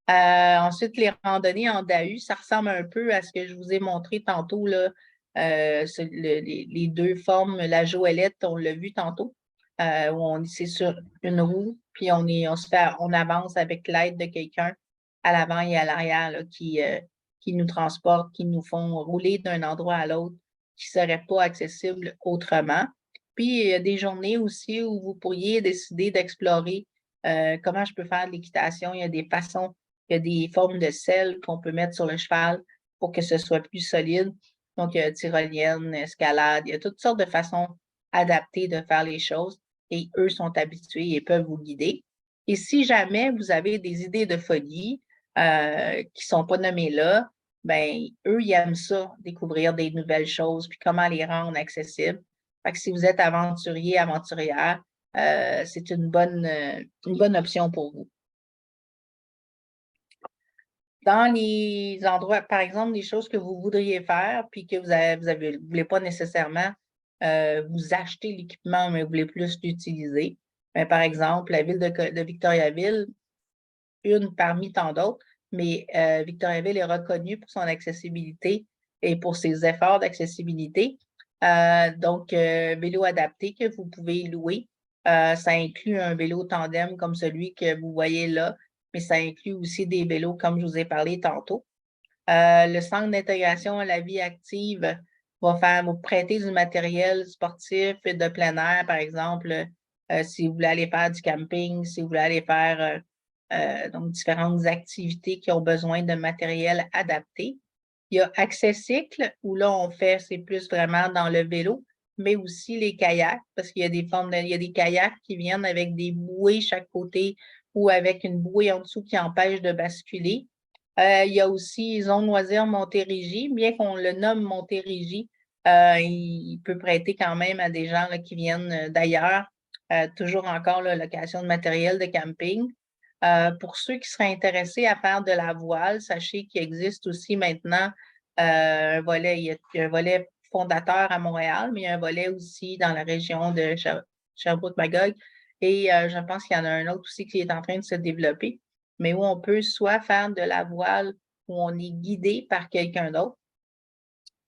B: Ensuite, les randonnées en DAU, ça ressemble un peu à ce que je vous ai montré tantôt, là, les deux formes, la Joëlette, on l'a vu tantôt, où c'est sur une roue, puis on avance avec l'aide de quelqu'un à l'avant et à l'arrière là, qui nous transportent, qui nous font rouler d'un endroit à l'autre qui ne serait pas accessible autrement. Puis, il y a des journées aussi où vous pourriez décider d'explorer comment je peux faire de l'équitation. Il y a des façons, il y a des formes de selle qu'on peut mettre sur le cheval pour que ce soit plus solide. Donc, il y a tyrolienne, escalade, il y a toutes sortes de façons adaptées de faire les choses et eux sont habitués et peuvent vous guider. Et si jamais vous avez des idées de folie qui ne sont pas nommées là, ben eux, ils aiment ça, découvrir des nouvelles choses, puis comment les rendre accessibles. Fait que si vous êtes aventurier, aventurière, c'est une bonne option pour vous. Dans les endroits, par exemple, des choses que vous voudriez faire, puis que vous voulez pas nécessairement vous acheter l'équipement, mais vous voulez plus l'utiliser. Ben, par exemple, la ville de Victoriaville, une parmi tant d'autres, mais Victoriaville est reconnue pour son accessibilité et pour ses efforts d'accessibilité. Donc, vélo adapté que vous pouvez louer. Ça inclut un vélo tandem comme celui que vous voyez là, mais ça inclut aussi des vélos comme je vous ai parlé tantôt. Le centre d'intégration à la vie active va vous prêter du matériel sportif et de plein air, par exemple, si vous voulez aller faire du camping, si vous voulez aller faire donc différentes activités qui ont besoin de matériel adapté. Il y a Accès Cycle, où là, c'est plus vraiment dans le vélo, mais aussi les kayaks, parce qu'il y a il y a des kayaks qui viennent avec des bouées chaque côté ou avec une bouée en dessous qui empêche de basculer. Il y a aussi Zone Loisirs Montérégie, bien qu'on le nomme Montérégie, il peut prêter quand même à des gens là, qui viennent d'ailleurs, toujours encore la location de matériel de camping. Pour ceux qui seraient intéressés à faire de la voile, sachez qu'il existe aussi maintenant il y a un volet fondateur à Montréal, mais il y a un volet aussi dans la région de Sherbrooke-Magog. Et je pense qu'il y en a un autre aussi qui est en train de se développer, mais où on peut soit faire de la voile où on est guidé par quelqu'un d'autre,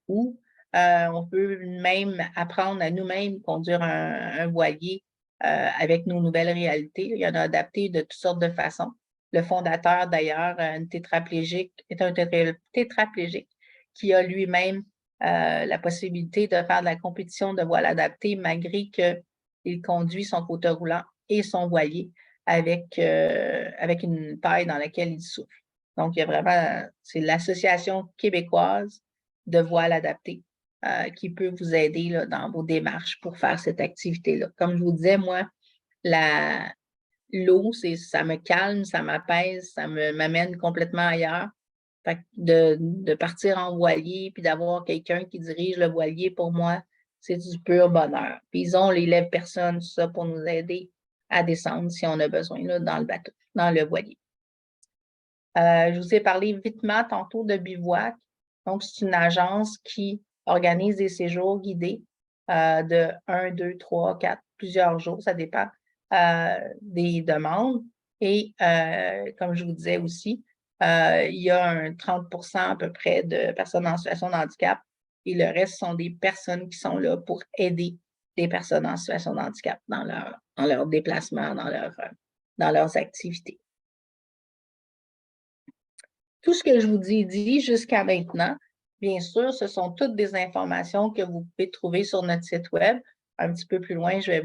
B: ou on peut même apprendre à nous-mêmes conduire un voilier avec nos nouvelles réalités. Il y en a adapté de toutes sortes de façons. Le fondateur, d'ailleurs, est un tétraplégique qui a lui-même la possibilité de faire de la compétition de voile adaptée malgré qu'il conduit son fauteuil roulant et son voilier avec une paille dans laquelle il souffle. Donc, il y a vraiment, c'est l'Association québécoise de voile adapté qui peut vous aider là, dans vos démarches pour faire cette activité-là. Comme je vous disais, moi, l'eau, ça me calme, ça m'apaise, ça m'amène complètement ailleurs. Fait que de partir en voilier puis d'avoir quelqu'un qui dirige le voilier, pour moi, c'est du pur bonheur. Puis ils ont les lèvres personnes, tout ça, pour nous aider à descendre si on a besoin là, dans le bateau, dans le voilier. Je vous ai parlé vitement tantôt de Bivouac. Donc, c'est une agence qui organise des séjours guidés de 1, 2, 3, 4, plusieurs jours, ça dépend des demandes. Et comme je vous disais aussi, il y a un 30 à peu près de personnes en situation de handicap et le reste sont des personnes qui sont là pour aider les personnes en situation de handicap dans leur déplacement, dans leurs activités. Tout ce que je vous ai dit jusqu'à maintenant, bien sûr, ce sont toutes des informations que vous pouvez trouver sur notre site Web. Un petit peu plus loin, je vais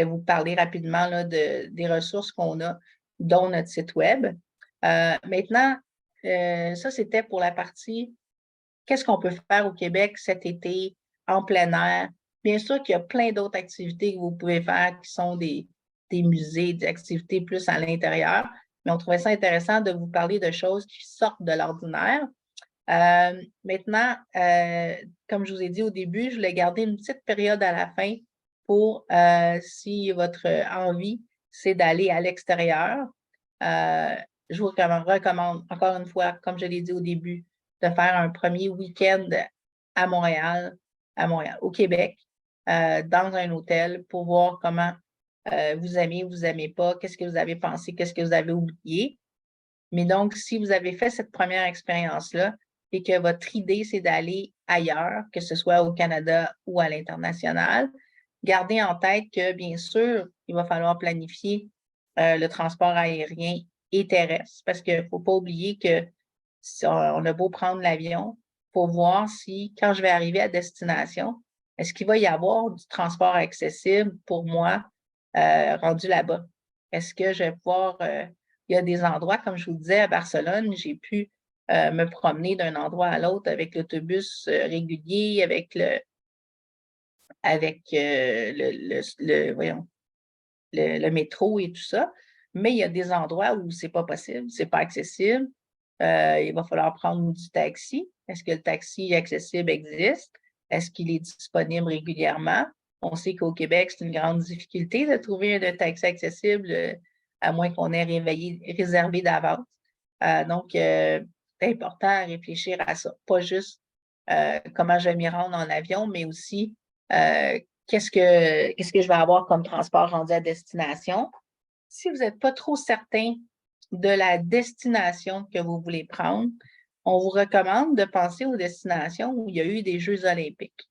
B: vous parler rapidement là, des ressources qu'on a, dont notre site Web. Maintenant, ça, c'était pour la partie qu'est-ce qu'on peut faire au Québec cet été, en plein air. Bien sûr qu'il y a plein d'autres activités que vous pouvez faire qui sont des musées, des activités plus à l'intérieur, mais on trouvait ça intéressant de vous parler de choses qui sortent de l'ordinaire. Maintenant, comme je vous ai dit au début, je voulais garder une petite période à la fin pour, si votre envie, c'est d'aller à l'extérieur. Je vous recommande, encore une fois, comme je l'ai dit au début, de faire un premier week-end à Montréal, au Québec, dans un hôtel pour voir comment vous aimez pas, qu'est-ce que vous avez pensé, qu'est-ce que vous avez oublié. Mais donc, si vous avez fait cette première expérience-là et que votre idée, c'est d'aller ailleurs, que ce soit au Canada ou à l'international, gardez en tête que, bien sûr, il va falloir planifier le transport aérien et terrestre parce qu'il ne faut pas oublier que si on a beau prendre l'avion pour voir si, quand je vais arriver à destination, est-ce qu'il va y avoir du transport accessible pour moi rendu là-bas? Est-ce que je vais pouvoir il y a des endroits, comme je vous disais, à Barcelone, j'ai pu me promener d'un endroit à l'autre avec l'autobus régulier, voyons, le métro et tout ça. Mais il y a des endroits où c'est pas possible, c'est pas accessible. Il va falloir prendre du taxi. Est-ce que le taxi accessible existe? Est-ce qu'il est disponible régulièrement? On sait qu'au Québec, c'est une grande difficulté de trouver un taxi accessible, à moins qu'on ait réservé d'avance. Donc, c'est important à réfléchir à ça. Pas juste comment je vais m'y rendre en avion, mais aussi qu'est-ce que je vais avoir comme transport rendu à destination. Si vous n'êtes pas trop certain de la destination que vous voulez prendre, on vous recommande de penser aux destinations où il y a eu des Jeux olympiques.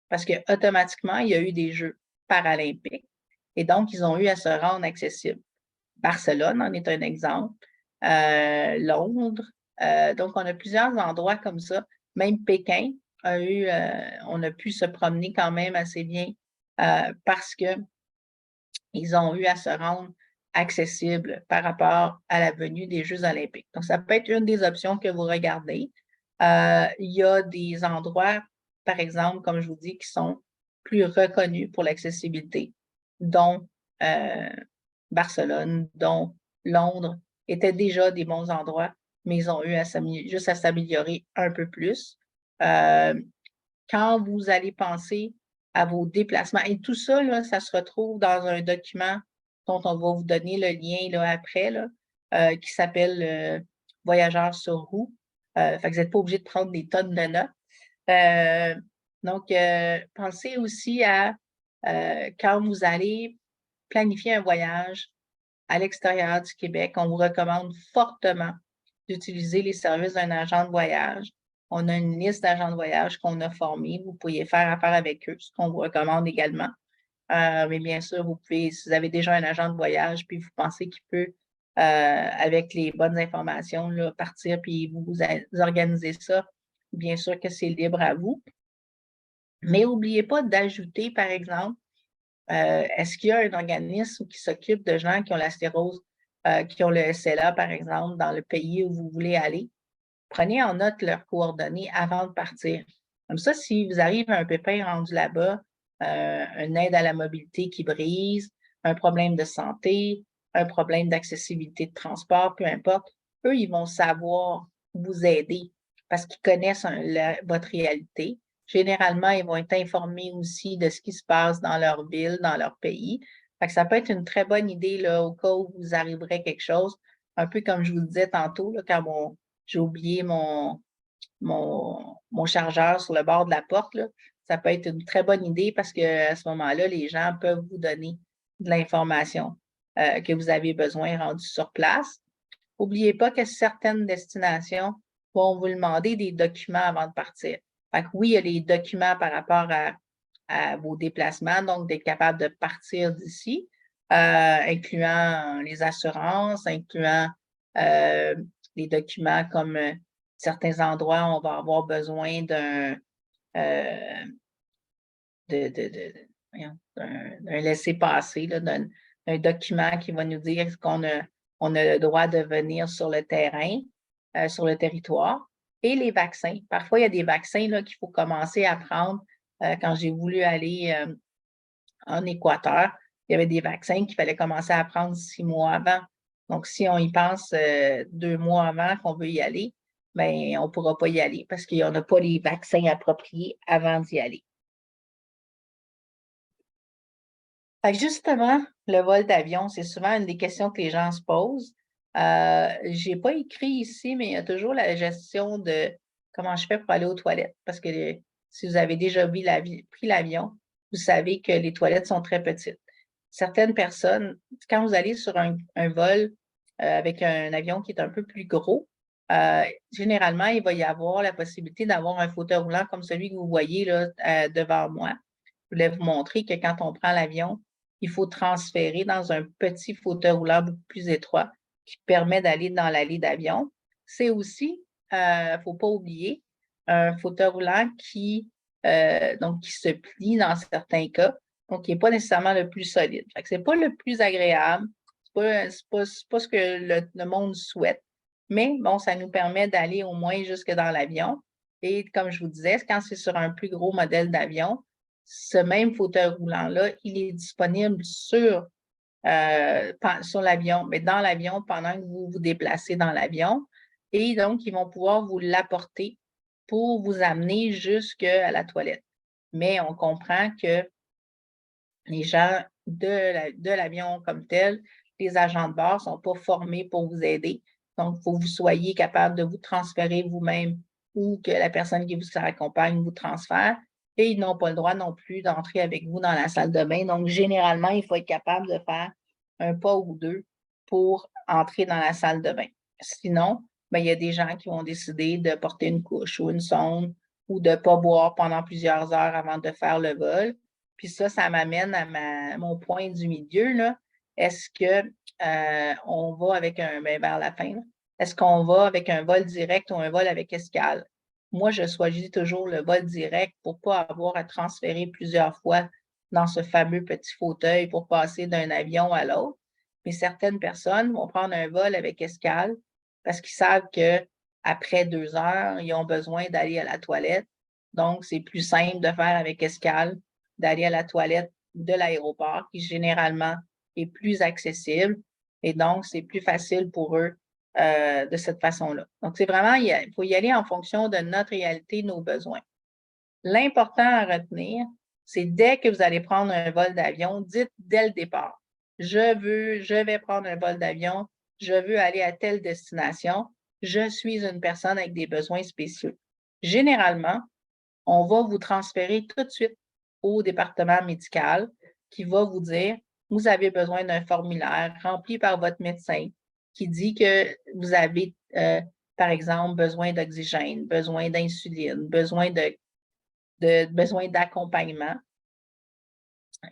B: Parce qu'automatiquement, il y a eu des Jeux paralympiques. Et donc, ils ont eu à se rendre accessibles. Barcelone en est un exemple. Londres. Donc, on a plusieurs endroits comme ça. Même Pékin on a pu se promener quand même assez bien parce qu'ils ont eu à se rendre accessible par rapport à la venue des Jeux olympiques. Donc, ça peut être une des options que vous regardez. Il y a des endroits, par exemple, comme je vous dis, qui sont plus reconnus pour l'accessibilité, dont Barcelone, dont Londres, étaient déjà des bons endroits, mais ils ont eu juste à s'améliorer un peu plus. Quand vous allez penser à vos déplacements, et tout ça, là, ça se retrouve dans un document dont on va vous donner le lien là, après, là, qui s'appelle Voyageurs sur roue. Fait que vous n'êtes pas obligé de prendre des tonnes de notes. Donc, pensez aussi à quand vous allez planifier un voyage à l'extérieur du Québec, on vous recommande fortement d'utiliser les services d'un agent de voyage. On a une liste d'agents de voyage qu'on a formés. Vous pourriez faire affaire avec eux, ce qu'on vous recommande également. Mais bien sûr, vous pouvez, si vous avez déjà un agent de voyage, puis vous pensez qu'il peut, avec les bonnes informations, là, partir puis vous organiser ça, bien sûr que c'est libre à vous. Mais n'oubliez pas d'ajouter, par exemple, est-ce qu'il y a un organisme qui s'occupe de gens qui ont la stérose, qui ont le SLA, par exemple, dans le pays où vous voulez aller? Prenez en note leurs coordonnées avant de partir. Comme ça, si vous arrivez à un pépin rendu là-bas, une aide à la mobilité qui brise, un problème de santé, un problème d'accessibilité de transport, peu importe, eux, ils vont savoir vous aider parce qu'ils connaissent votre réalité. Généralement, ils vont être informés aussi de ce qui se passe dans leur ville, dans leur pays. Fait que ça peut être une très bonne idée là, au cas où vous arriverez quelque chose, un peu comme je vous le disais tantôt, là, quand j'ai oublié mon chargeur sur le bord de la porte, là. Ça peut être une très bonne idée parce qu'à ce moment-là, les gens peuvent vous donner de l'information que vous avez besoin rendue sur place. N'oubliez pas que certaines destinations vont vous demander des documents avant de partir. Fait que oui, il y a les documents par rapport à vos déplacements, donc d'être capable de partir d'ici, incluant les assurances, incluant les documents comme certains endroits, on va avoir besoin euh, d'un laissez-passer, d'un document qui va nous dire on a le droit de venir sur le terrain, sur le territoire. Et les vaccins. Parfois, il y a des vaccins qu'il faut commencer à prendre. Quand j'ai voulu aller en Équateur, il y avait des vaccins qu'il fallait commencer à prendre 6 mois avant. Donc, si on y pense 2 mois avant qu'on veut y aller, bien, on ne pourra pas y aller parce qu'on n'a pas les vaccins appropriés avant d'y aller. Fait que justement, le vol d'avion, c'est souvent une des questions que les gens se posent. Je n'ai pas écrit ici, mais il y a toujours la gestion de comment je fais pour aller aux toilettes. Parce que si vous avez déjà pris l'avion, vous savez que les toilettes sont très petites. Certaines personnes, quand vous allez sur un vol avec un avion qui est un peu plus gros, généralement, il va y avoir la possibilité d'avoir un fauteuil roulant comme celui que vous voyez là, devant moi. Je voulais vous montrer que quand on prend l'avion, il faut transférer dans un petit fauteuil roulant beaucoup plus étroit qui permet d'aller dans l'allée d'avion. C'est aussi, il ne faut pas oublier, un fauteuil roulant donc, qui se plie dans certains cas, donc qui n'est pas nécessairement le plus solide. Ce n'est pas le plus agréable, ce n'est pas ce que le monde souhaite, mais bon, ça nous permet d'aller au moins jusque dans l'avion. Et comme je vous disais, quand c'est sur un plus gros modèle d'avion, ce même fauteuil roulant-là, il est disponible sur l'avion, mais dans l'avion pendant que vous vous déplacez dans l'avion. Et donc, ils vont pouvoir vous l'apporter pour vous amener jusqu'à la toilette. Mais on comprend que les gens de l'avion comme tel, les agents de bord ne sont pas formés pour vous aider. Donc, il faut que vous soyez capable de vous transférer vous-même ou que la personne qui vous accompagne vous transfère. Et ils n'ont pas le droit non plus d'entrer avec vous dans la salle de bain. Donc, généralement, il faut être capable de faire un pas ou deux pour entrer dans la salle de bain. Sinon, il y a des gens qui vont décider de porter une couche ou une sonde ou de ne pas boire pendant plusieurs heures avant de faire le vol. Puis ça m'amène à mon point du milieu, là. Est-ce qu'on va avec vers la fin, est-ce qu'on va avec un vol direct ou un vol avec escale? Moi, je choisis toujours le vol direct pour ne pas avoir à transférer plusieurs fois dans ce fameux petit fauteuil pour passer d'un avion à l'autre. Mais certaines personnes vont prendre un vol avec escale parce qu'ils savent qu'après 2 heures, ils ont besoin d'aller à la toilette. Donc, c'est plus simple de faire avec escale, d'aller à la toilette de l'aéroport qui généralement est plus accessible et donc c'est plus facile pour eux de cette façon-là. Donc, c'est vraiment, il faut y aller en fonction de notre réalité, nos besoins. L'important à retenir, c'est dès que vous allez prendre un vol d'avion, dites dès le départ, je vais prendre un vol d'avion, je veux aller à telle destination, je suis une personne avec des besoins spéciaux. Généralement, on va vous transférer tout de suite au département médical qui va vous dire, vous avez besoin d'un formulaire rempli par votre médecin qui dit que vous avez, par exemple, besoin d'oxygène, besoin d'insuline, besoin d'accompagnement.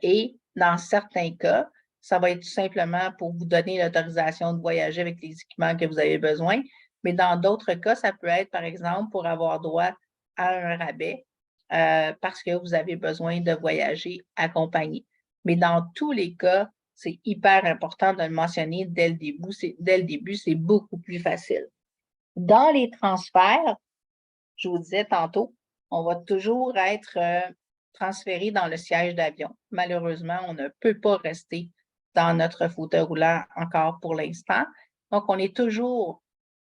B: Et dans certains cas, ça va être tout simplement pour vous donner l'autorisation de voyager avec les équipements que vous avez besoin. Mais dans d'autres cas, ça peut être, par exemple, pour avoir droit à un rabais parce que vous avez besoin de voyager accompagné. Mais dans tous les cas, c'est hyper important de le mentionner dès le début. Dès le début, c'est beaucoup plus facile. Dans les transferts, je vous disais tantôt, on va toujours être transféré dans le siège d'avion. Malheureusement, on ne peut pas rester dans notre fauteuil roulant encore pour l'instant. Donc, on est toujours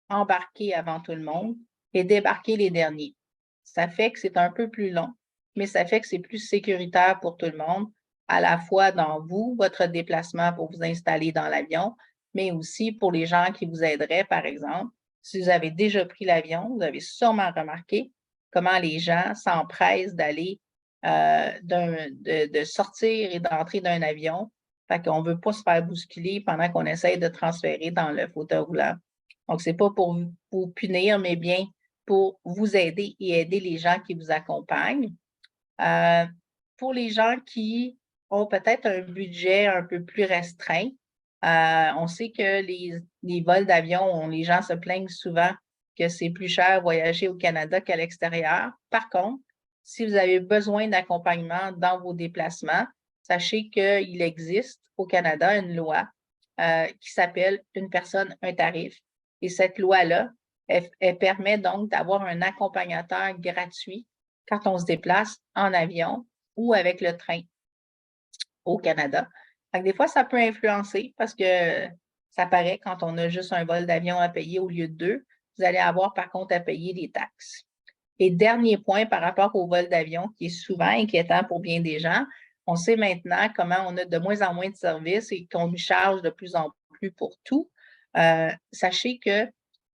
B: embarqué avant tout le monde et débarqué les derniers. Ça fait que c'est un peu plus long, mais ça fait que c'est plus sécuritaire pour tout le monde, à la fois dans vous, votre déplacement pour vous installer dans l'avion, mais aussi pour les gens qui vous aideraient, par exemple. Si vous avez déjà pris l'avion, vous avez sûrement remarqué comment les gens s'empressent d'aller, de sortir et d'entrer d'un avion. Fait qu'on ne veut pas se faire bousculer pendant qu'on essaye de transférer dans le fauteuil roulant. Donc, ce n'est pas pour vous punir, mais bien pour vous aider et aider les gens qui vous accompagnent. Pour les gens qui ont peut-être un budget un peu plus restreint, on sait que les vols d'avion, les gens se plaignent souvent que c'est plus cher voyager au Canada qu'à l'extérieur. Par contre, si vous avez besoin d'accompagnement dans vos déplacements, sachez qu'il existe au Canada une loi qui s'appelle Une personne, un tarif. Et cette loi-là, elle permet donc d'avoir un accompagnateur gratuit quand on se déplace en avion ou avec le train au Canada. Fait que des fois, ça peut influencer parce que ça paraît quand on a juste un vol d'avion à payer au lieu de 2, vous allez avoir par contre à payer des taxes. Et dernier point par rapport au vol d'avion, qui est souvent inquiétant pour bien des gens, on sait maintenant comment on a de moins en moins de services et qu'on nous charge de plus en plus pour tout. Sachez que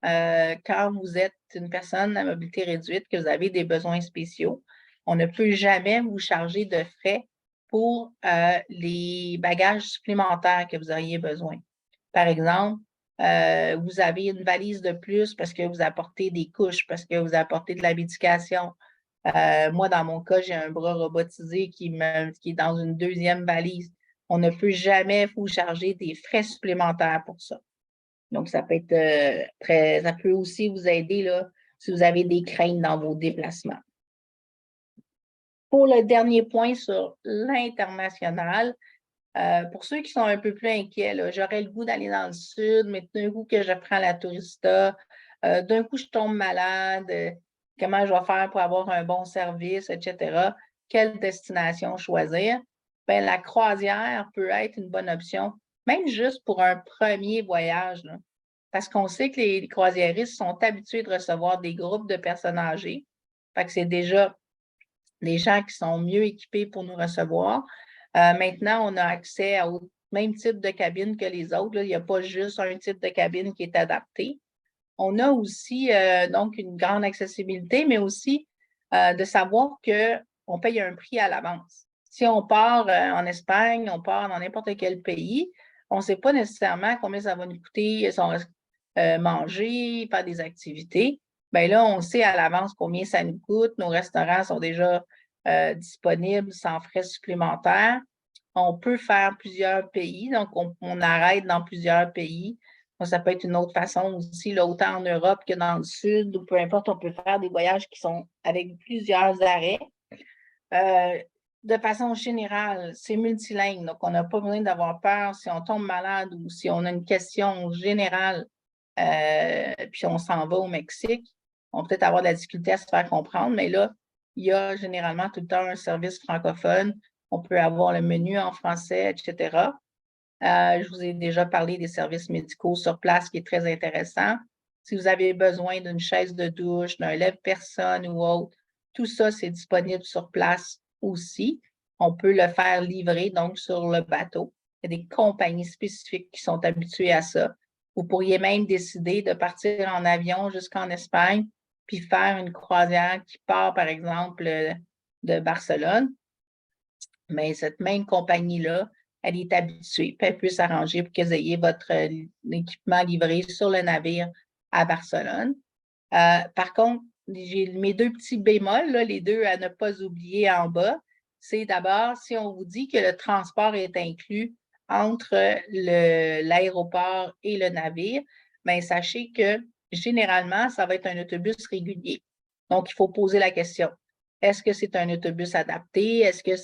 B: quand vous êtes une personne à mobilité réduite, que vous avez des besoins spéciaux, on ne peut jamais vous charger de frais pour les bagages supplémentaires que vous auriez besoin. Par exemple, vous avez une valise de plus parce que vous apportez des couches, parce que vous apportez de la médication. Moi, dans mon cas, j'ai un bras robotisé qui est dans une deuxième valise. On ne peut jamais vous charger des frais supplémentaires pour ça. Donc, ça peut être ça peut aussi vous aider là, si vous avez des craintes dans vos déplacements. Pour le dernier point sur l'international, pour ceux qui sont un peu plus inquiets, j'aurais le goût d'aller dans le sud, mais d'un coup que je prends la tourista, d'un coup je tombe malade, comment je vais faire pour avoir un bon service, etc. Quelle destination choisir? Bien, la croisière peut être une bonne option, même juste pour un premier voyage, là, parce qu'on sait que les croisiéristes sont habitués de recevoir des groupes de personnes âgées. Fait que c'est déjà des gens qui sont mieux équipés pour nous recevoir. Maintenant, on a accès au même type de cabine que les autres. Là. Il n'y a pas juste un type de cabine qui est adapté. On a aussi donc une grande accessibilité, mais aussi de savoir qu'on paye un prix à l'avance. Si on part en Espagne, on part dans n'importe quel pays, on ne sait pas nécessairement combien ça va nous coûter manger, faire des activités. Bien là, on sait à l'avance combien ça nous coûte. Nos restaurants sont déjà disponibles sans frais supplémentaires. On peut faire plusieurs pays, donc on arrête dans plusieurs pays. Donc, ça peut être une autre façon aussi, là, autant en Europe que dans le Sud, ou peu importe, on peut faire des voyages qui sont avec plusieurs arrêts. de façon générale, c'est multilingue, donc on n'a pas besoin d'avoir peur si on tombe malade ou si on a une question générale, puis on s'en va au Mexique, on peut peut-être avoir de la difficulté à se faire comprendre, mais là, il y a généralement tout le temps un service francophone. On peut avoir le menu en français, etc. Je vous ai déjà parlé des services médicaux sur place qui est très intéressant. Si vous avez besoin d'une chaise de douche, d'un lève-personne ou autre, tout ça, c'est disponible sur place aussi. On peut le faire livrer, donc, sur le bateau. Il y a des compagnies spécifiques qui sont habituées à ça. Vous pourriez même décider de partir en avion jusqu'en Espagne, puis faire une croisière qui part, par exemple, de Barcelone. Mais cette même compagnie-là, elle est habituée, puis elle peut s'arranger pour que vous ayez votre équipement livré sur le navire à Barcelone. Par contre, j'ai mes deux petits bémols, là, les deux à ne pas oublier en bas. C'est d'abord, si on vous dit que le transport est inclus entre l'aéroport et le navire, bien, sachez que généralement, ça va être un autobus régulier. Donc, il faut poser la question. Est-ce que c'est un autobus adapté? Est-ce que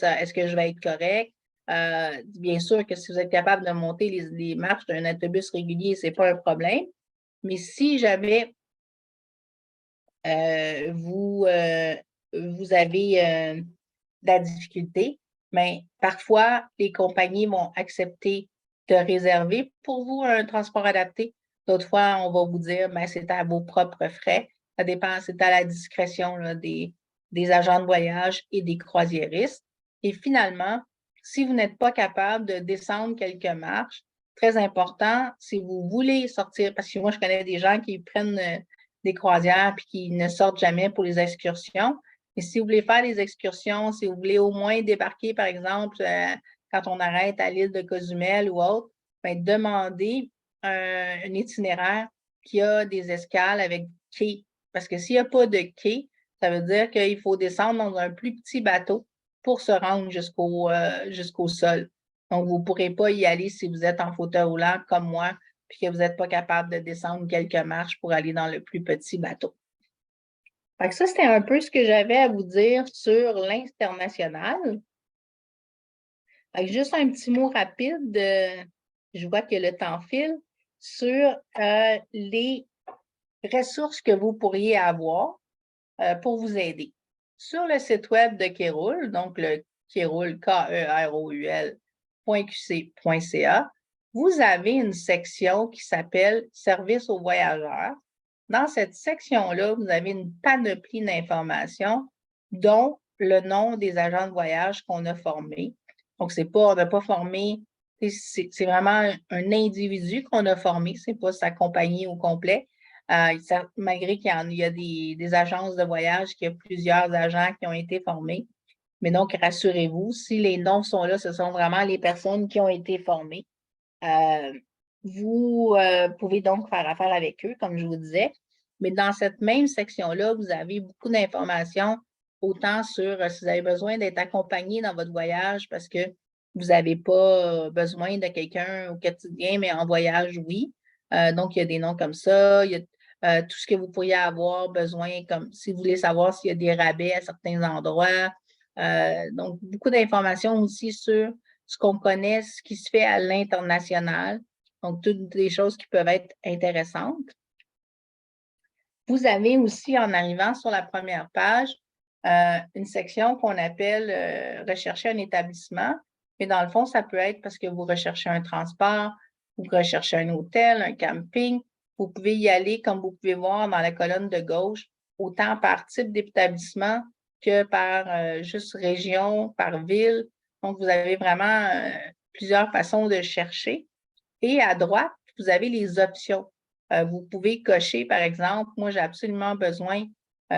B: je vais être correct? Bien sûr que si vous êtes capable de monter les marches d'un autobus régulier, ce n'est pas un problème. Mais si jamais vous avez de la difficulté, mais parfois, les compagnies vont accepter de réserver pour vous un transport adapté. D'autres fois, on va vous dire, ben, c'est à vos propres frais. Ça dépend, c'est à la discrétion là, des agents de voyage et des croisiéristes. Et finalement, si vous n'êtes pas capable de descendre quelques marches, très important, si vous voulez sortir, parce que moi, je connais des gens qui prennent des croisières puis qui ne sortent jamais pour les excursions. Et si vous voulez faire des excursions, si vous voulez au moins débarquer, par exemple, quand on arrête à l'île de Cozumel ou autre, bien, demandez un itinéraire qui a des escales avec quai. Parce que s'il n'y a pas de quai, ça veut dire qu'il faut descendre dans un plus petit bateau pour se rendre jusqu'au sol. Donc, vous ne pourrez pas y aller si vous êtes en fauteuil roulant comme moi, puis que vous n'êtes pas capable de descendre quelques marches pour aller dans le plus petit bateau. Fait que ça, c'était un peu ce que j'avais à vous dire sur l'international. Juste un petit mot rapide, je vois que le temps file, sur les ressources que vous pourriez avoir pour vous aider. Sur le site web de Kéroul, donc le Kéroul, KEROUL.qc.ca, vous avez une section qui s'appelle Services aux voyageurs. Dans cette section-là, vous avez une panoplie d'informations, dont le nom des agents de voyage qu'on a formés. Donc, on n'a pas formé, c'est vraiment un individu qu'on a formé, ce n'est pas sa compagnie au complet. Malgré qu'il y a des agences de voyage, qu'il y a plusieurs agents qui ont été formés. Mais donc, rassurez-vous, si les noms sont là, ce sont vraiment les personnes qui ont été formées. Vous pouvez donc faire affaire avec eux, comme je vous disais. Mais dans cette même section-là, vous avez beaucoup d'informations, autant sur si vous avez besoin d'être accompagné dans votre voyage parce que vous n'avez pas besoin de quelqu'un au quotidien, mais en voyage, oui. Donc, il y a des noms comme ça. Il y a tout ce que vous pourriez avoir besoin, comme si vous voulez savoir s'il y a des rabais à certains endroits. Donc, beaucoup d'informations aussi sur ce qu'on connaît, ce qui se fait à l'international. Donc, toutes des choses qui peuvent être intéressantes. Vous avez aussi, en arrivant sur la première page, une section qu'on appelle rechercher un établissement. Mais dans le fond, ça peut être parce que vous recherchez un transport, vous recherchez un hôtel, un camping. Vous pouvez y aller, comme vous pouvez voir dans la colonne de gauche, autant par type d'établissement que par juste région, par ville. Donc, vous avez vraiment plusieurs façons de chercher. Et à droite, vous avez les options. Vous pouvez cocher, par exemple, moi, j'ai absolument besoin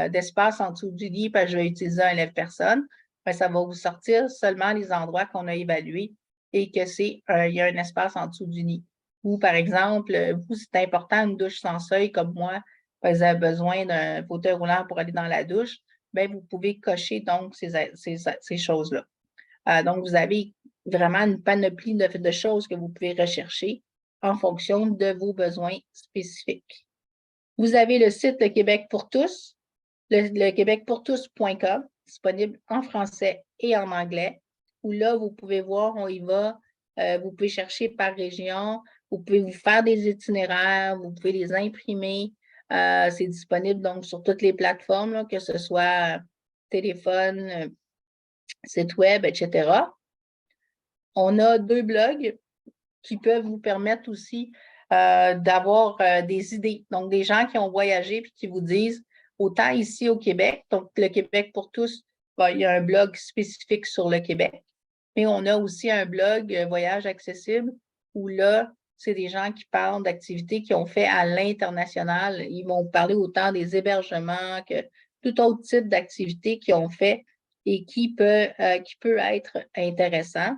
B: d'espace en dessous du lit parce que je vais utiliser un lève-personne. Ça va vous sortir seulement les endroits qu'on a évalués et que il y a un espace en dessous du lit. Ou, par exemple, vous, c'est important, une douche sans seuil, comme moi, vous avez besoin d'un fauteuil roulant pour aller dans la douche, bien, vous pouvez cocher donc ces choses-là. Donc, vous avez vraiment une panoplie de choses que vous pouvez rechercher en fonction de vos besoins spécifiques. Vous avez le site Le Québec pour tous, le québecpourtous.com. disponible en français et en anglais, où là, vous pouvez voir, on y va, vous pouvez chercher par région, vous pouvez vous faire des itinéraires, vous pouvez les imprimer. C'est disponible donc sur toutes les plateformes, là, que ce soit téléphone, site web, etc. On a 2 blogs qui peuvent vous permettre aussi d'avoir des idées. Donc, des gens qui ont voyagé et qui vous disent, autant ici au Québec, donc le Québec pour tous, ben, il y a un blog spécifique sur le Québec, mais on a aussi un blog Voyage accessible où là, c'est des gens qui parlent d'activités qu'ils ont fait à l'international. Ils vont parler autant des hébergements que tout autre type d'activités qu'ils ont fait et qui peut être intéressant.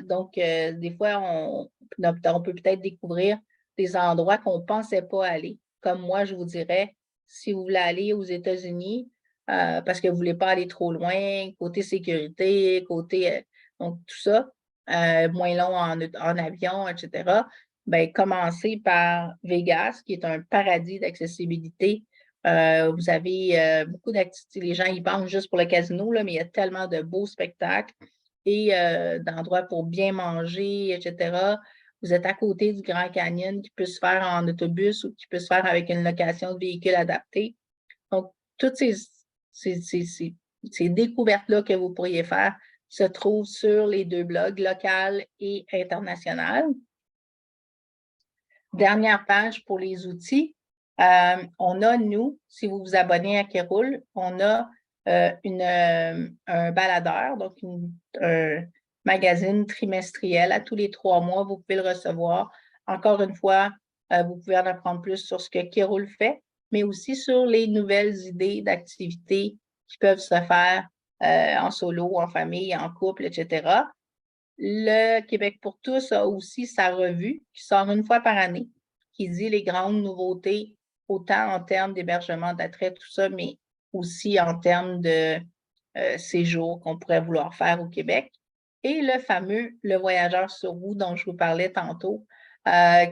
B: Donc, des fois, on peut peut-être découvrir des endroits qu'on ne pensait pas aller. Comme moi, je vous dirais, si vous voulez aller aux États-Unis, parce que vous ne voulez pas aller trop loin, côté sécurité, côté donc tout ça, moins long en avion, etc., ben, commencez par Vegas, qui est un paradis d'accessibilité. Vous avez beaucoup d'activités. Les gens y pensent juste pour le casino, là, mais il y a tellement de beaux spectacles et d'endroits pour bien manger, etc. Vous êtes à côté du Grand Canyon qui peut se faire en autobus ou qui peut se faire avec une location de véhicule adapté. Donc, toutes ces découvertes-là que vous pourriez faire se trouvent sur les 2 blogs, local et international. Dernière page pour les outils. On a, nous, si vous vous abonnez à Kéroul, on a un baladeur, donc un magazine trimestriel à tous les 3 mois. Vous pouvez le recevoir. Encore une fois, vous pouvez en apprendre plus sur ce que Kéroul fait, mais aussi sur les nouvelles idées d'activités qui peuvent se faire en solo, en famille, en couple, etc. Le Québec pour tous a aussi sa revue qui sort une fois par année, qui dit les grandes nouveautés, autant en termes d'hébergement, d'attrait, tout ça, mais aussi en termes de séjour qu'on pourrait vouloir faire au Québec. Et le fameux Le Voyageur sur roue dont je vous parlais tantôt,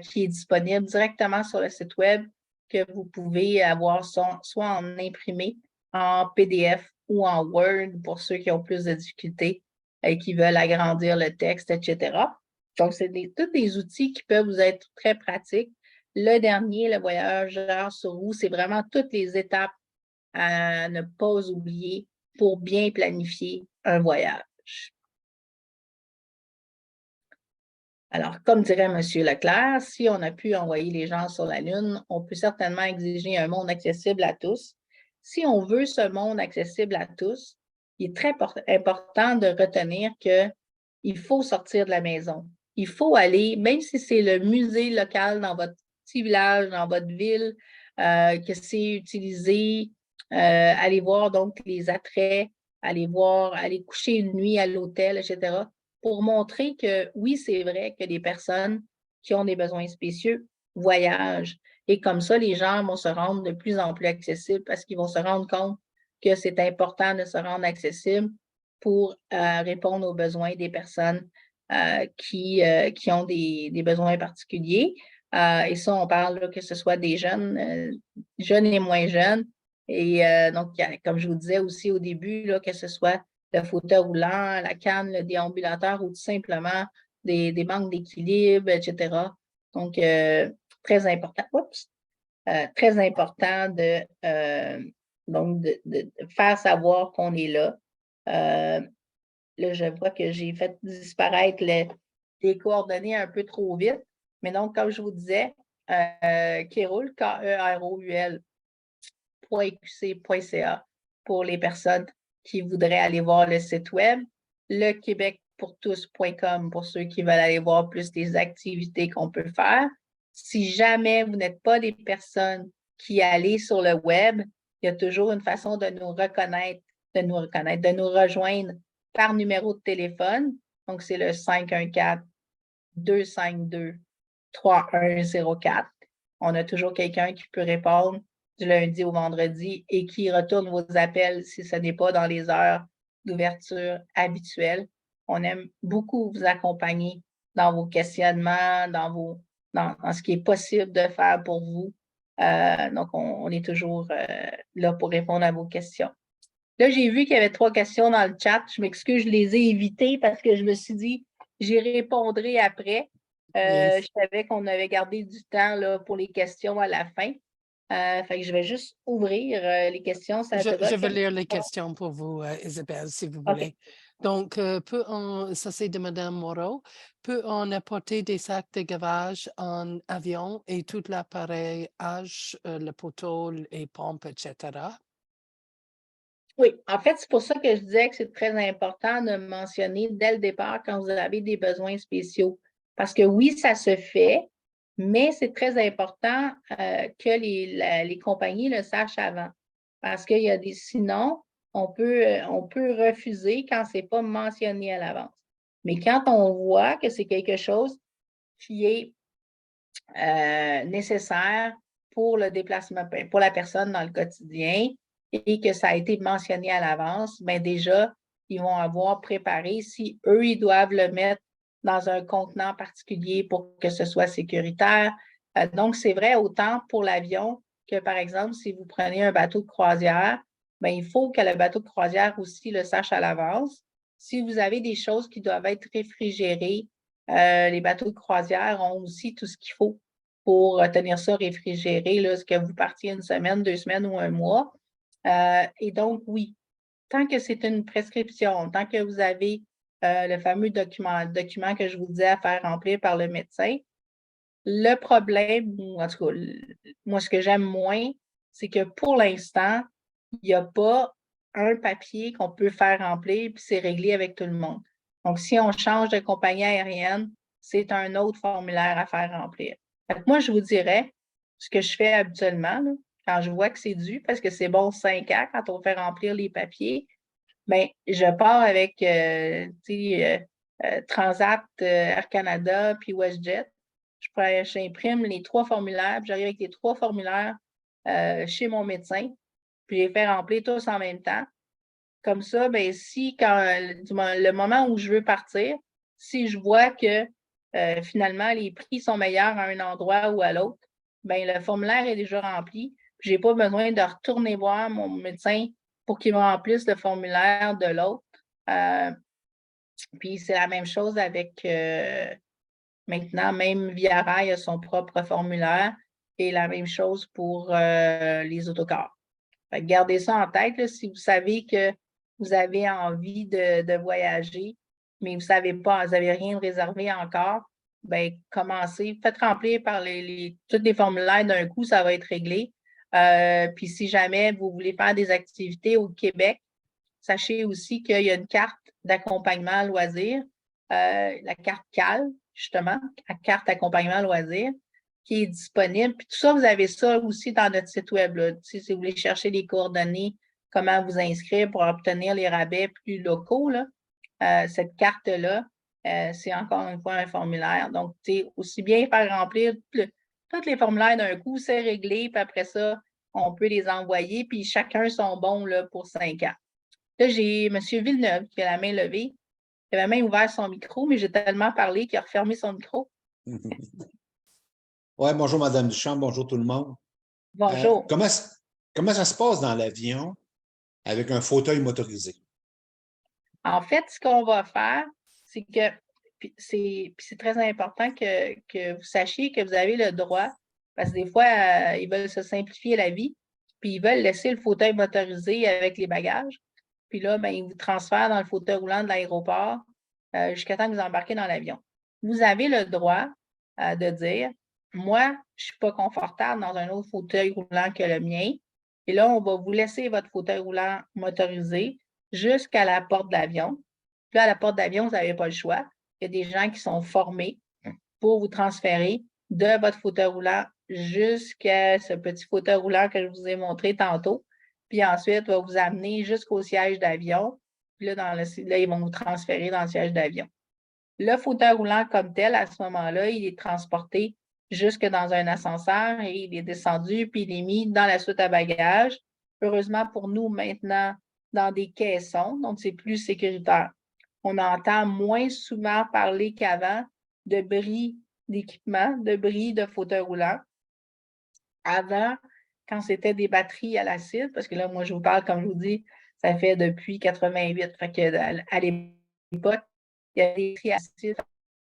B: qui est disponible directement sur le site web, que vous pouvez avoir soit en imprimé, en PDF ou en Word pour ceux qui ont plus de difficultés et qui veulent agrandir le texte, etc. Donc, c'est tous des outils qui peuvent vous être très pratiques. Le dernier, Le Voyageur sur roue, c'est vraiment toutes les étapes à ne pas oublier pour bien planifier un voyage. Alors, comme dirait M. Leclerc, si on a pu envoyer les gens sur la Lune, on peut certainement exiger un monde accessible à tous. Si on veut ce monde accessible à tous, il est très important de retenir qu'il faut sortir de la maison. Il faut aller, même si c'est le musée local dans votre petit village, dans votre ville, que c'est utilisé, aller voir donc les attraits, aller coucher une nuit à l'hôtel, etc., pour montrer que oui, c'est vrai que les personnes qui ont des besoins spéciaux voyagent. Et comme ça, les gens vont se rendre de plus en plus accessibles parce qu'ils vont se rendre compte que c'est important de se rendre accessible pour répondre aux besoins des personnes qui ont des besoins particuliers. Et ça, on parle là, que ce soit des jeunes, jeunes et moins jeunes. Et donc, comme je vous disais aussi au début, là, que ce soit le fauteuil roulant, la canne, le déambulateur ou tout simplement des manques d'équilibre, etc. Donc, très important. Très important donc de faire savoir qu'on est là. Là, je vois que j'ai fait disparaître les coordonnées un peu trop vite. Mais donc, comme je vous disais, Kéroul, KEROUL.qc.ca pour les personnes qui voudraient aller voir le site web, le québecpourtous.com pour ceux qui veulent aller voir plus des activités qu'on peut faire. Si jamais vous n'êtes pas des personnes qui allez sur le web, il y a toujours une façon de nous reconnaître, de nous rejoindre par numéro de téléphone. Donc, c'est le 514-252-3104. On a toujours quelqu'un qui peut répondre du lundi au vendredi et qui retourne vos appels si ce n'est pas dans les heures d'ouverture habituelles. On aime beaucoup vous accompagner dans vos questionnements, dans ce qui est possible de faire pour vous. Donc, on est toujours là pour répondre à vos questions. Là, j'ai vu qu'il y avait 3 questions dans le chat. Je m'excuse, je les ai évitées parce que je me suis dit, j'y répondrai après.
A: Oui.
B: Je savais qu'on avait gardé du temps là, pour les questions à la fin. Fait que je vais juste ouvrir les questions. Ça te va?
A: Je vais lire les questions pour vous, Isabelle, si vous
B: OK.
A: voulez. Donc, ça c'est de Madame Moreau, peut-on apporter des sacs de gavage en avion et tout l'appareillage, le poteau, les pompes, etc.?
B: Oui, en fait, c'est pour ça que je disais que c'est très important de mentionner dès le départ quand vous avez des besoins spéciaux. Parce que oui, ça se fait, mais c'est très important que les compagnies le sachent avant. Parce qu'il y a des, sinon, on peut refuser quand ce n'est pas mentionné à l'avance. Mais quand on voit que c'est quelque chose qui est nécessaire pour le déplacement, pour la personne dans le quotidien et que ça a été mentionné à l'avance, bien déjà, ils vont avoir préparé si eux, ils doivent le mettre dans un contenant particulier pour que ce soit sécuritaire. Donc, c'est vrai autant pour l'avion que, par exemple, si vous prenez un bateau de croisière, bien, il faut que le bateau de croisière aussi le sache à l'avance. Si vous avez des choses qui doivent être réfrigérées, les bateaux de croisière ont aussi tout ce qu'il faut pour tenir ça réfrigéré, là, que vous partiez une semaine, 2 semaines ou un mois. Et donc, oui, tant que c'est une prescription, tant que vous avez le fameux document que je vous disais à faire remplir par le médecin, le problème, ou en tout cas, moi, ce que j'aime moins, c'est que pour l'instant, il n'y a pas un papier qu'on peut faire remplir, puis c'est réglé avec tout le monde. Donc, si on change de compagnie aérienne, c'est un autre formulaire à faire remplir. Fait que moi, je vous dirais, ce que je fais habituellement, là, quand je vois que c'est dû, parce que c'est bon 5 ans quand on fait remplir les papiers, bien, je pars avec Transat, Air Canada, puis WestJet. J'imprime les 3 formulaires, puis j'arrive avec les 3 formulaires chez mon médecin, puis je les fais remplir tous en même temps. Comme ça, ben, si quand le moment où je veux partir, si je vois que finalement les prix sont meilleurs à un endroit ou à l'autre, ben, le formulaire est déjà rempli. Je n'ai pas besoin de retourner voir mon médecin pour qu'il me remplisse le formulaire de l'autre. Euh, puis c'est la même chose avec maintenant, même Via Rail a son propre formulaire et la même chose pour les autocars. Fait que gardez ça en tête là, si vous savez que vous avez envie de voyager, mais vous savez pas, vous n'avez rien de réservé encore, ben commencez, faites remplir par tous les formulaires d'un coup, ça va être réglé. Puis si jamais vous voulez faire des activités au Québec, sachez aussi qu'il y a une carte d'accompagnement loisir, la carte CAL, justement, la carte accompagnement loisir, qui est disponible. Puis tout ça, vous avez ça aussi dans notre site web. Là. Si vous voulez chercher les coordonnées, comment vous inscrire pour obtenir les rabais plus locaux, là, cette carte-là, c'est encore une fois un formulaire. Donc, aussi bien faire remplir tous les formulaires d'un coup, c'est réglé, puis après ça, on peut les envoyer, puis chacun sont bons là, pour 5 ans. Là, j'ai M. Villeneuve qui a la main levée. Il avait même ouvert son micro, mais j'ai tellement parlé qu'il a refermé son micro.
C: Oui, bonjour Madame Duchamp, bonjour tout le monde.
B: Bonjour.
C: Comment ça se passe dans l'avion avec un fauteuil motorisé?
B: En fait, ce qu'on va faire, c'est que c'est très important que vous sachiez que vous avez le droit, parce que des fois, ils veulent se simplifier la vie, puis ils veulent laisser le fauteuil motorisé avec les bagages. Puis là, ben, ils vous transfèrent dans le fauteuil roulant de l'aéroport jusqu'à temps que vous embarquez dans l'avion. Vous avez le droit de dire, moi, je ne suis pas confortable dans un autre fauteuil roulant que le mien. Et là, on va vous laisser votre fauteuil roulant motorisé jusqu'à la porte de l'avion. Puis là, à la porte d'avion, vous n'avez pas le choix. Il y a des gens qui sont formés pour vous transférer de votre fauteuil roulant jusqu'à ce petit fauteuil roulant que je vous ai montré tantôt. Puis ensuite, on va vous amener jusqu'au siège d'avion. Puis là, là, ils vont vous transférer dans le siège d'avion. Le fauteuil roulant comme tel, à ce moment-là, il est transporté jusque dans un ascenseur et il est descendu, puis il est mis dans la soute à bagages. Heureusement pour nous, maintenant, dans des caissons, donc c'est plus sécuritaire. On entend moins souvent parler qu'avant de bris d'équipement, de bris de fauteuil roulant. Avant, quand c'était des batteries à l'acide, parce que là, moi, je vous parle, comme je vous dis, Ça fait depuis 88. Fait que à l'époque, il y a des triacides,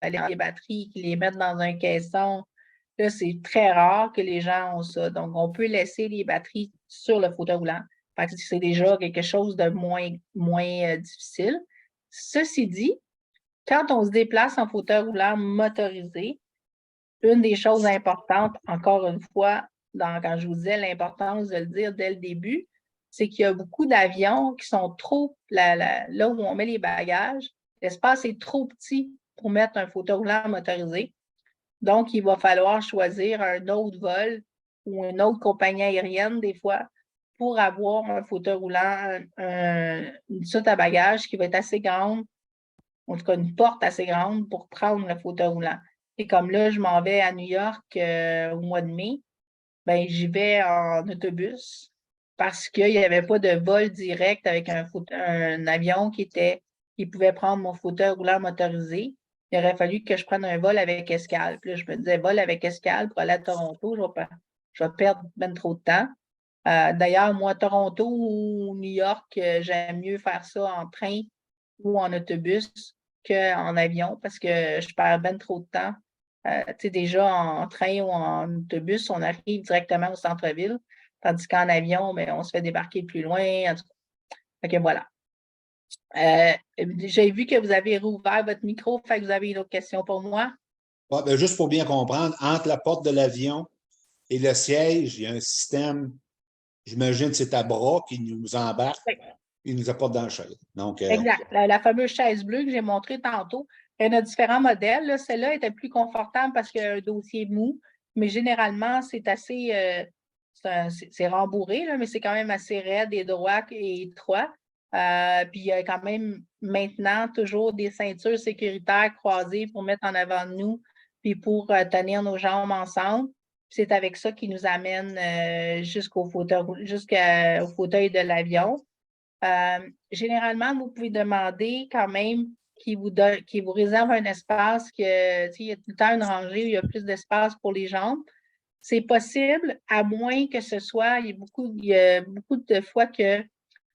B: les batteries, qui les mettent dans un caisson. Là, c'est très rare que les gens ont ça. Donc, on peut laisser les batteries sur le fauteuil roulant. Fait que c'est déjà quelque chose de moins difficile. Ceci dit, quand on se déplace en fauteuil roulant motorisé, une des choses importantes, encore une fois, quand je vous disais l'importance de le dire dès le début, c'est qu'il y a beaucoup d'avions qui sont trop, là où on met les bagages, l'espace est trop petit pour mettre un fauteuil roulant motorisé. Donc, il va falloir choisir un autre vol ou une autre compagnie aérienne, des fois, pour avoir un fauteuil roulant, une soute à bagages qui va être assez grande, en tout cas une porte assez grande pour prendre le fauteuil roulant. Et comme là, je m'en vais à New York au mois de mai, ben, j'y vais en autobus parce qu'il n'y avait pas de vol direct avec un avion qui pouvait prendre mon fauteuil roulant motorisé. Il aurait fallu que je prenne un vol avec escale. Puis là, je me disais, vol avec escale pour aller à Toronto, je vais perdre bien trop de temps. D'ailleurs, moi, Toronto ou New York, j'aime mieux faire ça en train ou en autobus qu'en avion parce que je perds bien trop de temps. Tu sais, déjà en train ou en autobus, on arrive directement au centre-ville, tandis qu'en avion, ben, on se fait débarquer plus loin. En tout cas. Fait que voilà. J'ai vu que vous avez rouvert votre micro, fait que vous avez une autre question pour moi.
C: Ouais, ben, juste pour bien comprendre, entre la porte de l'avion et le siège, il y a un système, j'imagine que c'est à bras qui nous embarque, il nous apporte dans le chaise. Donc,
B: Exact. La fameuse chaise bleue que j'ai montrée tantôt. Il y en a différents modèles. Là. Celle-là était plus confortable parce qu'il y a un dossier mou, mais généralement, c'est assez. C'est rembourré, là, mais c'est quand même assez raide et droit et étroit. Puis il y a quand même maintenant toujours des ceintures sécuritaires croisées pour mettre en avant de nous, puis pour tenir nos jambes ensemble. C'est avec ça qui nous amène jusqu'au fauteuil de l'avion. Généralement, vous pouvez demander quand même qu'il vous réserve un espace, il y a tout le temps une rangée où il y a plus d'espace pour les jambes. C'est possible, à moins que ce soit, il y a beaucoup de fois que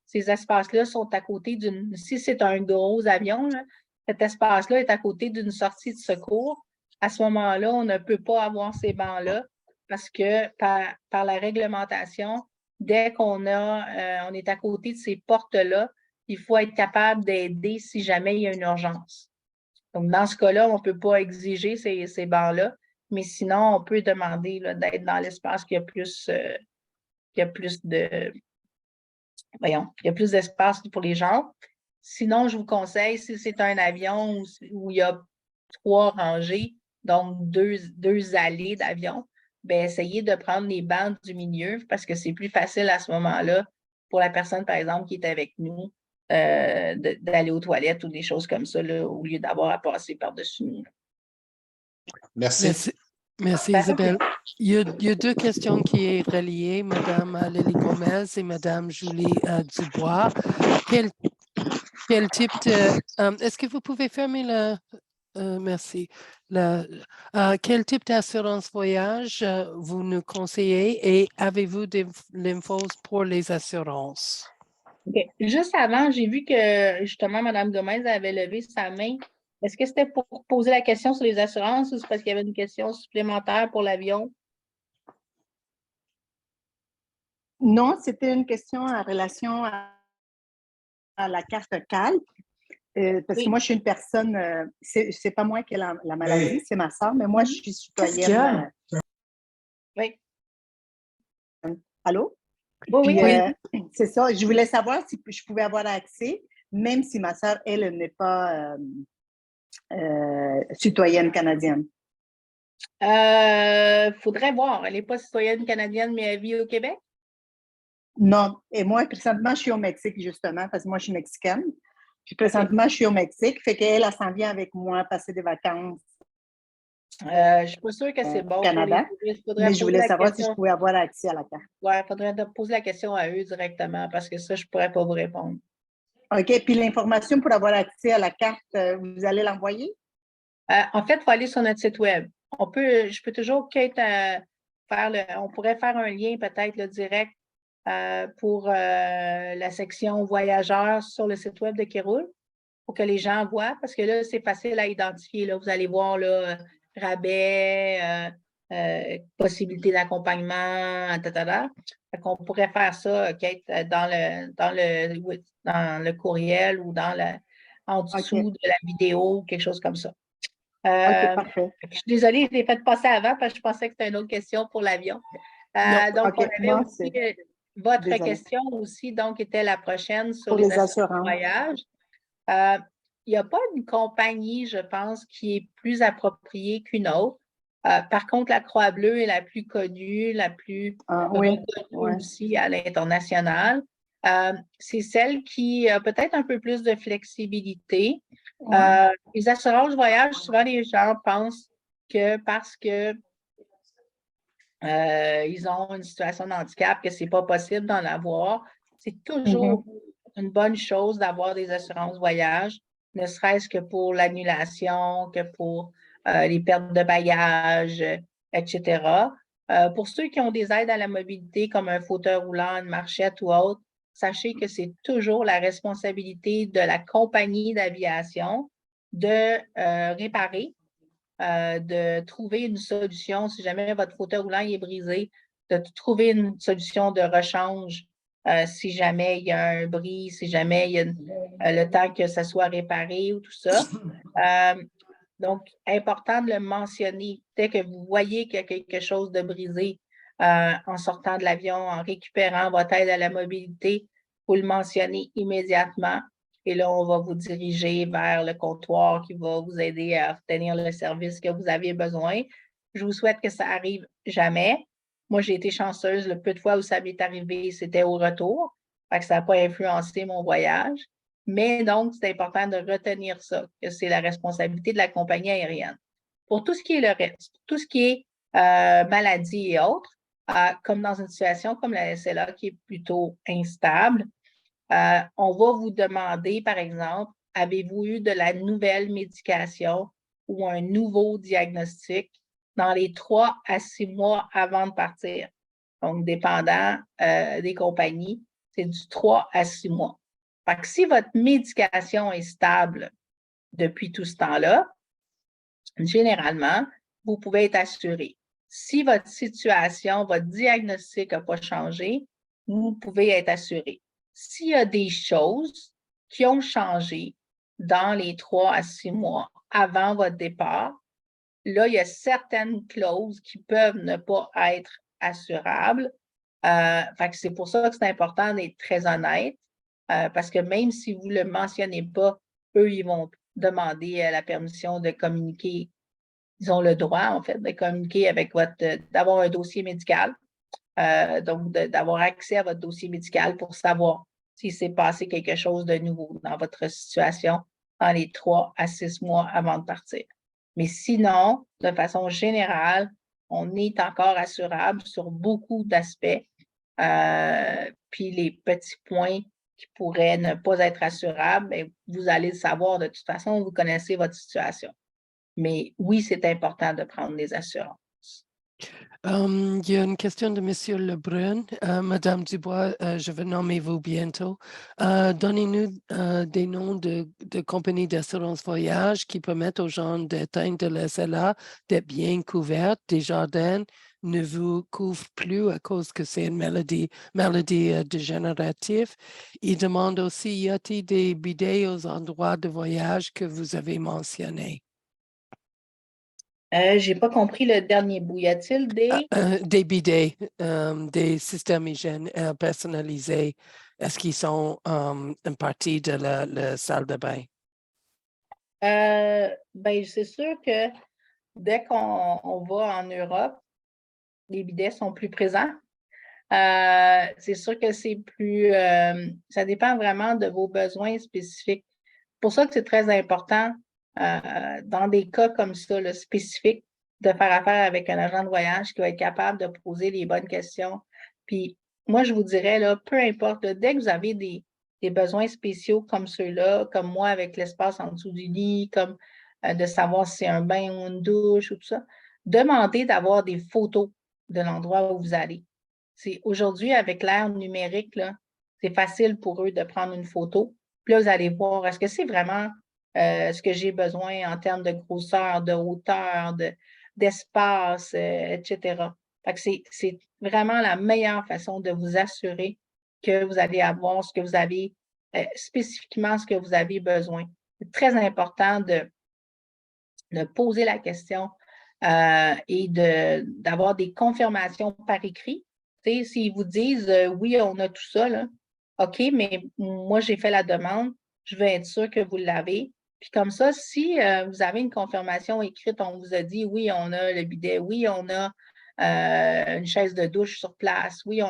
B: ces espaces-là sont à côté si c'est un gros avion, là, cet espace-là est à côté d'une sortie de secours. À ce moment-là, on ne peut pas avoir ces bancs-là parce que par la réglementation, dès qu'on est à côté de ces portes-là, il faut être capable d'aider si jamais il y a une urgence. Donc, dans ce cas-là, on ne peut pas exiger ces bancs-là, mais sinon, on peut demander d'être dans l'espace qui a plus il y a plus d'espace pour les gens. Sinon, je vous conseille, si c'est un avion où il y a 3 rangées, donc deux allées d'avion, ben essayez de prendre les bancs du milieu parce que c'est plus facile à ce moment-là pour la personne, par exemple, qui est avec nous, d'aller aux toilettes ou des choses comme ça, là, au lieu d'avoir à passer par-dessus nous.
C: merci.
A: Merci Isabelle. Il y a deux questions qui sont reliées, Mme Lily Gomez et Mme Julie Dubois. Quel type de... Est-ce que vous pouvez fermer le... merci. Quel type d'assurance voyage vous nous conseillez et avez-vous des l'infos pour les assurances?
B: Okay. Juste avant, j'ai vu que justement Mme Gomez avait levé sa main. Est-ce que c'était pour poser la question sur les assurances ou c'est parce qu'il y avait une question supplémentaire pour l'avion?
D: Non, c'était une question en relation à la carte CAL. Parce que moi, je suis une personne, c'est pas moi qui ai la maladie, c'est ma soeur, mais moi, je suis citoyenne.
B: Oui.
D: Allô?
B: Oui,
D: Puis, c'est ça, je voulais savoir si je pouvais avoir accès, même si ma soeur, elle n'est pas citoyenne canadienne.
B: Faudrait voir. Elle n'est pas citoyenne canadienne, mais elle vit au Québec?
D: Non. Et moi, présentement, je suis au Mexique, justement, parce que moi, je suis mexicaine. Puis présentement, je suis au Mexique, fait qu'elle, elle s'en vient avec moi passer des vacances.
B: Je ne suis pas sûre que c'est bon
D: Canada,
B: pour les touristes.
D: mais je voulais savoir si je pouvais avoir accès à la carte.
B: Oui, il faudrait poser la question à eux directement parce que ça, je ne pourrais pas vous répondre.
D: OK. Puis l'information pour avoir accès à la carte, vous allez l'envoyer?
B: En fait, il faut aller sur notre site web. Je peux toujours on pourrait faire un lien peut-être direct pour la section voyageurs sur le site web de Kéroul pour que les gens voient, parce que là, c'est facile à identifier. Là, vous allez voir là, rabais, possibilité d'accompagnement, On pourrait faire ça, Kate, dans le courriel ou en dessous de la vidéo, quelque chose comme ça.
D: OK, parfait.
B: Je suis désolée, je l'ai fait passer avant parce que je pensais que c'était une autre question pour l'avion. Donc,
D: OK,
B: on avait aussi votre
D: Désolée.
B: question aussi, donc, était la prochaine sur
D: Pour les assurances.
B: voyage. Il n'y a pas une compagnie, je pense, qui est plus appropriée qu'une autre. Par contre, la Croix-Bleue est la plus connue, la plus reconnue aussi à l'international. C'est celle qui a peut-être un peu plus de flexibilité. Les assurances voyage, souvent les gens pensent que parce que ils ont une situation de handicap, que ce n'est pas possible d'en avoir. C'est toujours une bonne chose d'avoir des assurances voyage, ne serait-ce que pour l'annulation, que pour les pertes de bagages, etc. Pour ceux qui ont des aides à la mobilité, comme un fauteuil roulant, une marchette ou autre, sachez que c'est toujours la responsabilité de la compagnie d'aviation de réparer, de trouver une solution si jamais votre fauteuil roulant est brisé, de trouver une solution de rechange si jamais il y a un bris, si jamais il y a le temps que ça soit réparé ou tout ça. Donc, important de le mentionner. Dès que vous voyez qu'il y a quelque chose de brisé en sortant de l'avion, en récupérant votre aide à la mobilité, vous le mentionnez immédiatement. Et là, on va vous diriger vers le comptoir qui va vous aider à obtenir le service que vous avez besoin. Je vous souhaite que ça arrive jamais. Moi, j'ai été chanceuse. Le peu de fois où ça m'est arrivé, c'était au retour. Fait que ça n'a pas influencé mon voyage. Mais donc, c'est important de retenir ça, que c'est la responsabilité de la compagnie aérienne. Pour tout ce qui est le reste, tout ce qui est maladie et autres, comme dans une situation comme la SLA qui est plutôt instable, on va vous demander, par exemple, avez-vous eu de la nouvelle médication ou un nouveau diagnostic dans les 3 à 6 mois avant de partir? Donc, dépendant des compagnies, c'est du 3 à 6 mois. Fait que si votre médication est stable depuis tout ce temps-là, généralement, vous pouvez être assuré. Si votre situation, votre diagnostic n'a pas changé, vous pouvez être assuré. S'il y a des choses qui ont changé dans les 3 à 6 mois avant votre départ, là, il y a certaines clauses qui peuvent ne pas être assurables. Fait que c'est pour ça que c'est important d'être très honnête, parce que même si vous ne le mentionnez pas, eux, ils vont demander la permission de communiquer. Ils ont le droit, en fait, de communiquer avec d'avoir un dossier médical. Donc, d'avoir accès à votre dossier médical pour savoir s'il s'est passé quelque chose de nouveau dans votre situation dans les 3 à 6 mois avant de partir. Mais sinon, de façon générale, on est encore assurable sur beaucoup d'aspects. Puis les petits points qui pourraient ne pas être assurables, bien, vous allez le savoir de toute façon, vous connaissez votre situation. Mais oui, c'est important de prendre des assurances.
A: Il y a une question de M. Lebrun. Madame Dubois, je vais nommer vous bientôt. Donnez-nous des noms de compagnies d'assurance voyage qui permettent aux gens d'atteindre de la SLA d'être bien couvertes. Desjardins ne vous couvre plus à cause que c'est une maladie dégénérative. Il demande aussi, y a-t-il des bidets aux endroits de voyage que vous avez mentionnés?
B: Je n'ai pas compris le dernier bout. Y a-t-il
A: des bidets, des systèmes hygiène personnalisés? Est-ce qu'ils sont une partie de la salle de bain?
B: Ben, c'est sûr que dès qu'on va en Europe, les bidets sont plus présents. C'est sûr que c'est plus... ça dépend vraiment de vos besoins spécifiques. C'est pour ça que c'est très important, dans des cas comme ça, là, spécifiques, de faire affaire avec un agent de voyage qui va être capable de poser les bonnes questions. Puis moi, je vous dirais, là, peu importe, là, dès que vous avez des besoins spéciaux comme ceux-là, comme moi avec l'espace en dessous du lit, comme de savoir si c'est un bain ou une douche ou tout ça, demandez d'avoir des photos de l'endroit où vous allez. Aujourd'hui, avec l'ère numérique, c'est facile pour eux de prendre une photo. Puis là, vous allez voir, est-ce que c'est vraiment ce que j'ai besoin en termes de grosseur, de hauteur, d'espace, etc. Fait que c'est vraiment la meilleure façon de vous assurer que vous allez avoir ce que vous avez, spécifiquement ce que vous avez besoin. C'est très important de poser la question et d'avoir des confirmations par écrit. S'ils vous disent oui, on a tout ça, là, OK, mais moi, j'ai fait la demande, je veux être sûr que vous l'avez. Puis comme ça, si vous avez une confirmation écrite, on vous a dit oui, on a le bidet, oui, on a une chaise de douche sur place, oui,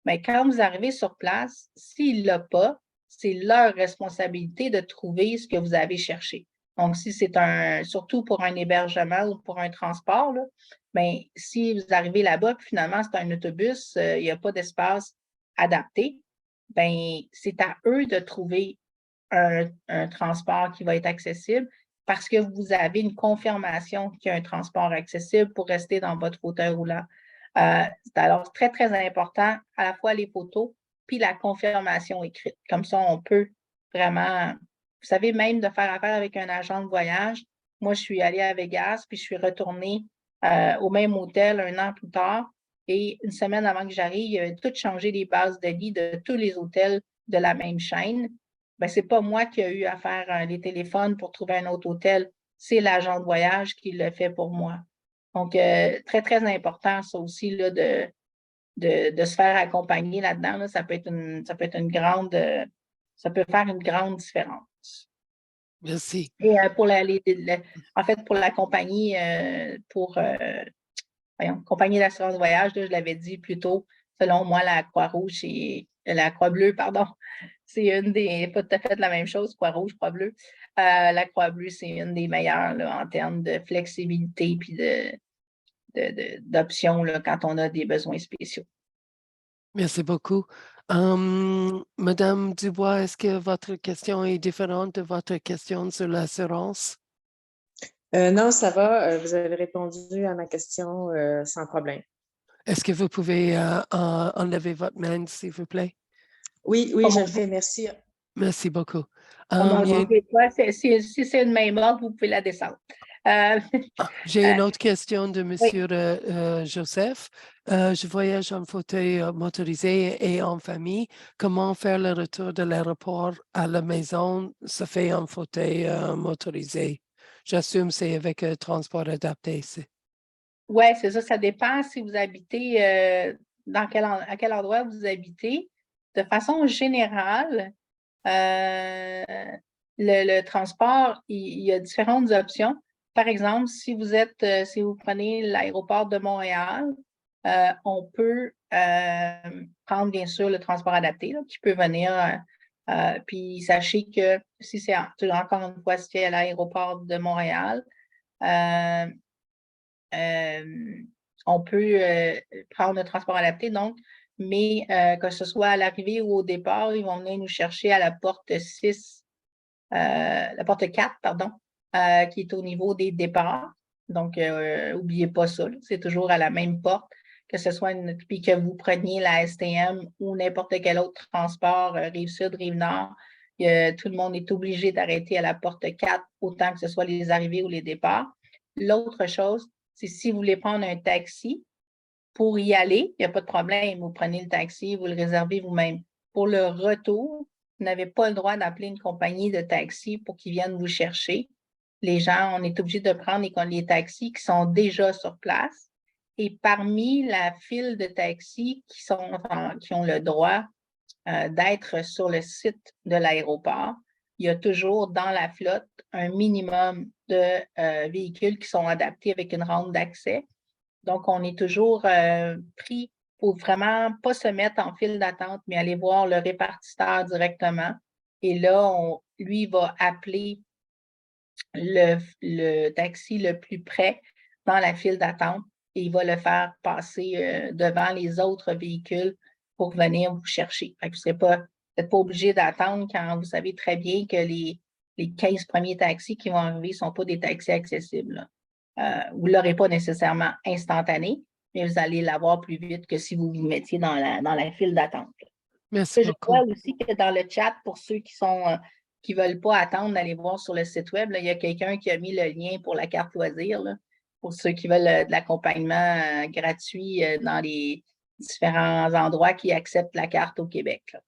B: mais quand vous arrivez sur place, s'il ne l'a pas, c'est leur responsabilité de trouver ce que vous avez cherché. Donc, si c'est surtout pour un hébergement ou pour un transport, là, bien, si vous arrivez là-bas, puis finalement, c'est un autobus, il n'y a pas d'espace adapté, bien, c'est à eux de trouver un transport qui va être accessible parce que vous avez une confirmation qu'il y a un transport accessible pour rester dans votre fauteuil roulant. C'est alors très, très important, à la fois les photos puis la confirmation écrite. Comme ça, on peut vraiment, vous savez, même de faire affaire avec un agent de voyage. Moi, je suis allée à Vegas, puis je suis retournée au même hôtel 1 an plus tard. Et une semaine avant que j'arrive, il avait tout changé les bases de lit de tous les hôtels de la même chaîne. Ben, ce n'est pas moi qui ai eu à faire les téléphones pour trouver un autre hôtel. C'est l'agent de voyage qui le fait pour moi. Donc, très, très important, ça aussi, là, de se faire accompagner là-dedans. Là, ça peut être une grande, ça peut faire une grande différence.
A: Merci.
B: Et pour en fait, pour la compagnie, compagnie d'assurance voyage, là, je l'avais dit plus tôt, selon moi, la Croix-Rouge et la Croix-Bleue, pardon, c'est une des, pas tout à fait la même chose, Croix-Rouge, Croix-Bleue. La Croix-Bleue, c'est une des meilleures là, en termes de flexibilité et d'options quand on a des besoins spéciaux.
A: Merci beaucoup. Madame Dubois, est-ce que votre question est différente de votre question sur l'assurance?
E: Non, ça va. Vous avez répondu à ma question sans problème.
A: Est-ce que vous pouvez enlever votre main, s'il vous plaît?
E: Oui, je le fais. Merci.
A: Merci beaucoup.
B: Si c'est une main morte, vous pouvez la descendre.
A: J'ai une autre question de M. Joseph. Je voyage en fauteuil motorisé et en famille. Comment faire le retour de l'aéroport à la maison se fait en fauteuil motorisé? J'assume que c'est avec un transport adapté.
B: Oui, c'est ça. Ça dépend si vous habitez, à quel endroit vous habitez. De façon générale, le transport, il y a différentes options. Par exemple, si vous prenez l'aéroport de Montréal, on peut prendre bien sûr le transport adapté là, qui peut venir. Puis sachez que si c'est encore une fois si c'est à l'aéroport de Montréal, on peut prendre le transport adapté, donc, mais que ce soit à l'arrivée ou au départ, ils vont venir nous chercher à la porte 6, la porte 4, pardon, qui est au niveau des départs. Donc, n'oubliez pas ça, c'est toujours à la même porte, que ce soit puis que vous preniez la STM ou n'importe quel autre transport, Rive-Sud, Rive-Nord, tout le monde est obligé d'arrêter à la porte 4, autant que ce soit les arrivées ou les départs. L'autre chose, c'est si vous voulez prendre un taxi, pour y aller, il n'y a pas de problème. Vous prenez le taxi, vous le réservez vous-même. Pour le retour, vous n'avez pas le droit d'appeler une compagnie de taxi pour qu'ils viennent vous chercher. Les gens, on est obligé de prendre les taxis qui sont déjà sur place. Et parmi la file de taxis qui ont le droit d'être sur le site de l'aéroport, il y a toujours dans la flotte un minimum de véhicules qui sont adaptés avec une rampe d'accès. Donc, on est toujours pris pour vraiment pas se mettre en file d'attente, mais aller voir le répartiteur directement. Et là, lui va appeler le taxi le plus près dans la file d'attente et il va le faire passer devant les autres véhicules pour venir vous chercher. Fait que vous n'êtes pas obligé d'attendre quand vous savez très bien que les 15 premiers taxis qui vont arriver ne sont pas des taxis accessibles. Vous ne l'aurez pas nécessairement instantané, mais vous allez l'avoir plus vite que si vous vous mettiez dans la file d'attente.
A: Merci
B: Je
A: beaucoup.
B: vois aussi que dans le chat, pour ceux qui veulent pas attendre d'aller voir sur le site web, là, il y a quelqu'un qui a mis le lien pour la carte loisir, là, pour ceux qui veulent de l'accompagnement gratuit dans les différents endroits qui acceptent la carte au Québec, là.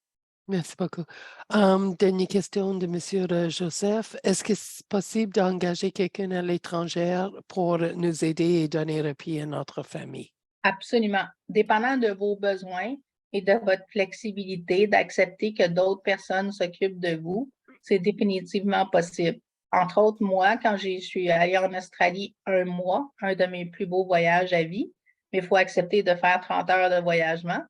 A: Merci beaucoup. Dernière question de M. Joseph. Est-ce que c'est possible d'engager quelqu'un à l'étranger pour nous aider et donner répit à notre famille?
B: Absolument. Dépendant de vos besoins et de votre flexibilité, d'accepter que d'autres personnes s'occupent de vous, c'est définitivement possible. Entre autres, moi, quand je suis allée en Australie 1 mois, un de mes plus beaux voyages à vie, mais il faut accepter de faire 30 heures de voyagement,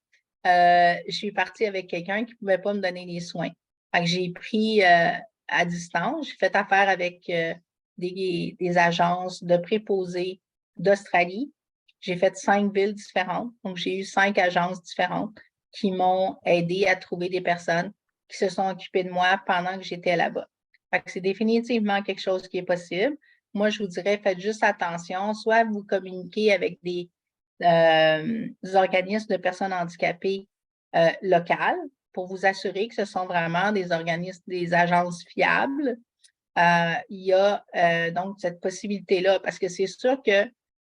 B: je suis partie avec quelqu'un qui ne pouvait pas me donner les soins. Fait que j'ai pris à distance, j'ai fait affaire avec des agences de préposés d'Australie. J'ai fait 5 villes différentes, donc j'ai eu 5 agences différentes qui m'ont aidé à trouver des personnes qui se sont occupées de moi pendant que j'étais là-bas. Fait que c'est définitivement quelque chose qui est possible. Moi, je vous dirais, faites juste attention, soit vous communiquez avec des organismes de personnes handicapées locales pour vous assurer que ce sont vraiment des organismes, des agences fiables. Il y a donc cette possibilité-là, parce que c'est sûr que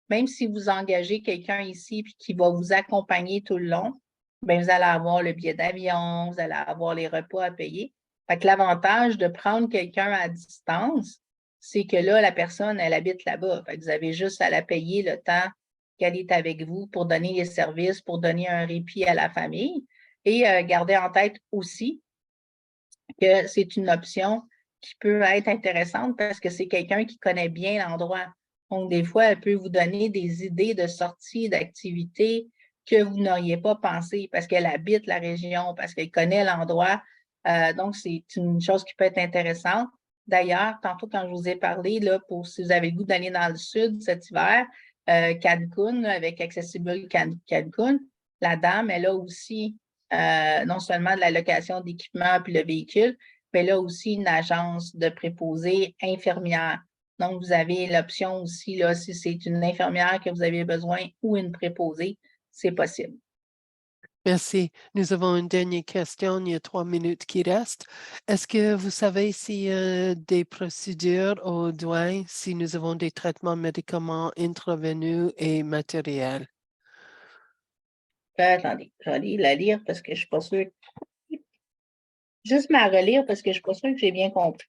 B: même si vous engagez quelqu'un ici puis qui va vous accompagner tout le long, bien, vous allez avoir le billet d'avion, vous allez avoir les repas à payer. Fait que l'avantage de prendre quelqu'un à distance, c'est que là, la personne, elle habite là-bas. Fait que vous avez juste à la payer le temps qu'elle est avec vous pour donner les services, pour donner un répit à la famille. Et gardez en tête aussi que c'est une option qui peut être intéressante parce que c'est quelqu'un qui connaît bien l'endroit. Donc, des fois, elle peut vous donner des idées de sorties, d'activités que vous n'auriez pas pensé parce qu'elle habite la région, parce qu'elle connaît l'endroit. Donc, c'est une chose qui peut être intéressante. D'ailleurs, tantôt, quand je vous ai parlé, là, pour si vous avez le goût d'aller dans le sud cet hiver, Cancun, avec Accessible Cancun, la dame, elle a aussi non seulement de la location d'équipement puis le véhicule, mais là aussi une agence de préposés infirmière. Donc, vous avez l'option aussi, là, si c'est une infirmière que vous avez besoin ou une préposée, c'est possible.
A: Merci. Nous avons une dernière question. Il y a 3 minutes qui restent. Est-ce que vous savez s'il y a des procédures aux douanes, si nous avons des traitements médicaments intraveineux et matériels?
B: Attendez, je vais aller la lire parce que je ne suis pas sûre. Juste ma relire parce que je ne suis pas sûre que j'ai bien compris.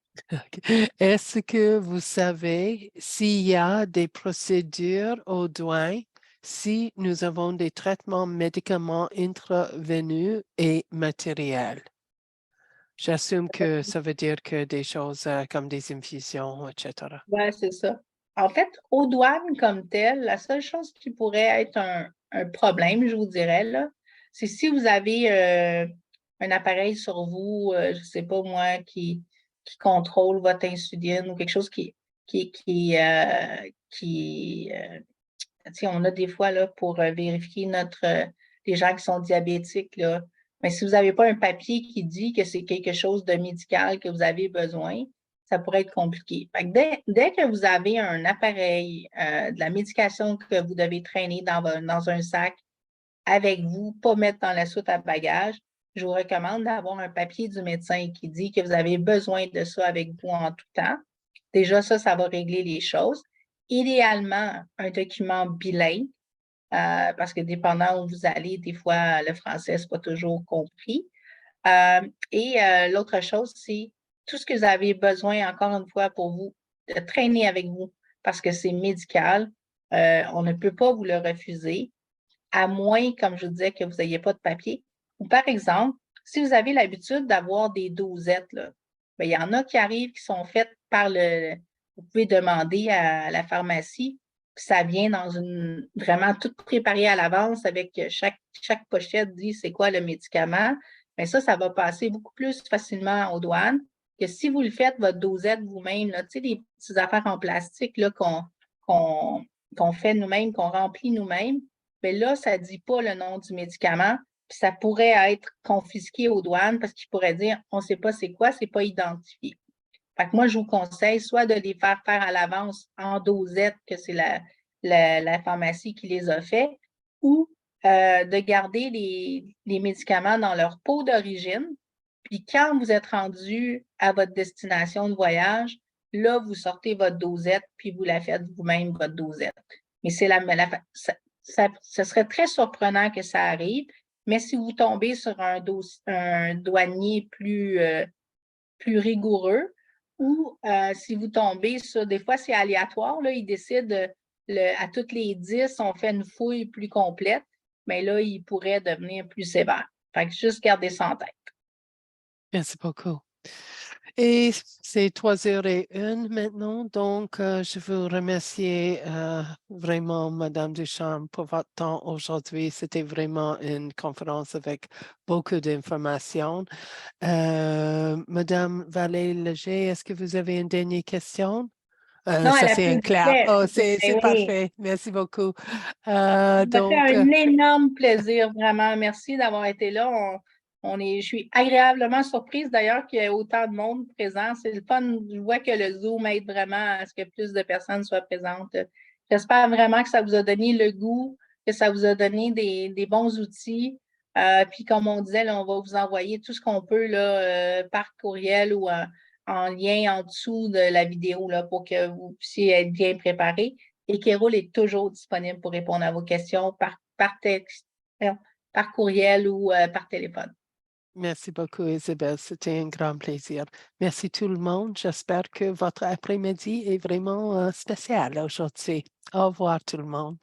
A: Est-ce que vous savez s'il y a des procédures aux douanes si nous avons des traitements médicaments intraveineux et matériels? J'assume que ça veut dire que des choses comme des infusions, etc.
B: Oui, c'est ça. En fait, aux douanes comme telles, la seule chose qui pourrait être un problème, je vous dirais, là, c'est si vous avez un appareil sur vous, je ne sais pas moi, qui contrôle votre insuline ou quelque chose on a des fois là, pour vérifier les gens qui sont diabétiques, là, mais si vous n'avez pas un papier qui dit que c'est quelque chose de médical que vous avez besoin, ça pourrait être compliqué. Fait que dès que vous avez un appareil, de la médication que vous devez traîner dans un sac avec vous, pas mettre dans la soute à bagages, je vous recommande d'avoir un papier du médecin qui dit que vous avez besoin de ça avec vous en tout temps. Déjà, ça va régler les choses. Idéalement, un document bilingue, parce que dépendant où vous allez, des fois, le français, ce n'est pas toujours compris. L'autre chose, c'est tout ce que vous avez besoin, encore une fois, pour vous, de traîner avec vous, parce que c'est médical. On ne peut pas vous le refuser, à moins, comme je vous disais, que vous n'ayez pas de papier. Ou par exemple, si vous avez l'habitude d'avoir des dosettes, là, bien, il y en a qui arrivent qui sont faites par vous pouvez demander à la pharmacie, puis ça vient dans vraiment tout préparé à l'avance avec chaque pochette dit c'est quoi le médicament. Mais ça va passer beaucoup plus facilement aux douanes que si vous le faites, votre dosette vous-même, tu sais, des petites affaires en plastique là, qu'on fait nous-mêmes, qu'on remplit nous-mêmes. Mais là, ça ne dit pas le nom du médicament, puis ça pourrait être confisqué aux douanes parce qu'ils pourraient dire on ne sait pas c'est quoi, c'est pas identifié. Fait que moi, je vous conseille soit de les faire à l'avance en dosette, que c'est la pharmacie qui les a fait, ou de garder les médicaments dans leur pot d'origine. Puis quand vous êtes rendu à votre destination de voyage, là, vous sortez votre dosette, puis vous la faites vous-même, votre dosette. Mais c'est ce serait très surprenant que ça arrive, mais si vous tombez sur un douanier plus rigoureux, ou si vous tombez sur, des fois c'est aléatoire, là, ils décident à toutes les 10, on fait une fouille plus complète, mais là, il pourrait devenir plus sévère. Fait que juste garder ça en tête.
A: Merci beaucoup. Et c'est 3h01 maintenant, donc je veux remercier vraiment Madame Ducharme pour votre temps aujourd'hui. C'était vraiment une conférence avec beaucoup d'informations. Madame Vallée-Léger, est-ce que vous avez une dernière question?
B: Non,
A: Ça,
B: elle a
A: c'est
B: pu
A: un
B: le
A: clap.
B: faire.
A: Oh, c'est
B: Ben oui.
A: parfait. Merci beaucoup.
B: Ça m'a
A: Donc,
B: fait un énorme plaisir, vraiment. Merci d'avoir été là. Je suis agréablement surprise d'ailleurs qu'il y ait autant de monde présent. C'est le fun. Je vois que le Zoom aide vraiment à ce que plus de personnes soient présentes. J'espère vraiment que ça vous a donné le goût, que ça vous a donné des bons outils. Puis comme on disait, là, on va vous envoyer tout ce qu'on peut là, par courriel ou en lien en dessous de la vidéo là, pour que vous puissiez être bien préparés. Et Kéroul est toujours disponible pour répondre à vos questions par texte, par courriel ou par téléphone.
A: merci beaucoup, Isabelle. C'était un grand plaisir. Merci tout le monde. J'espère que votre après-midi est vraiment spécial aujourd'hui. Au revoir tout le monde.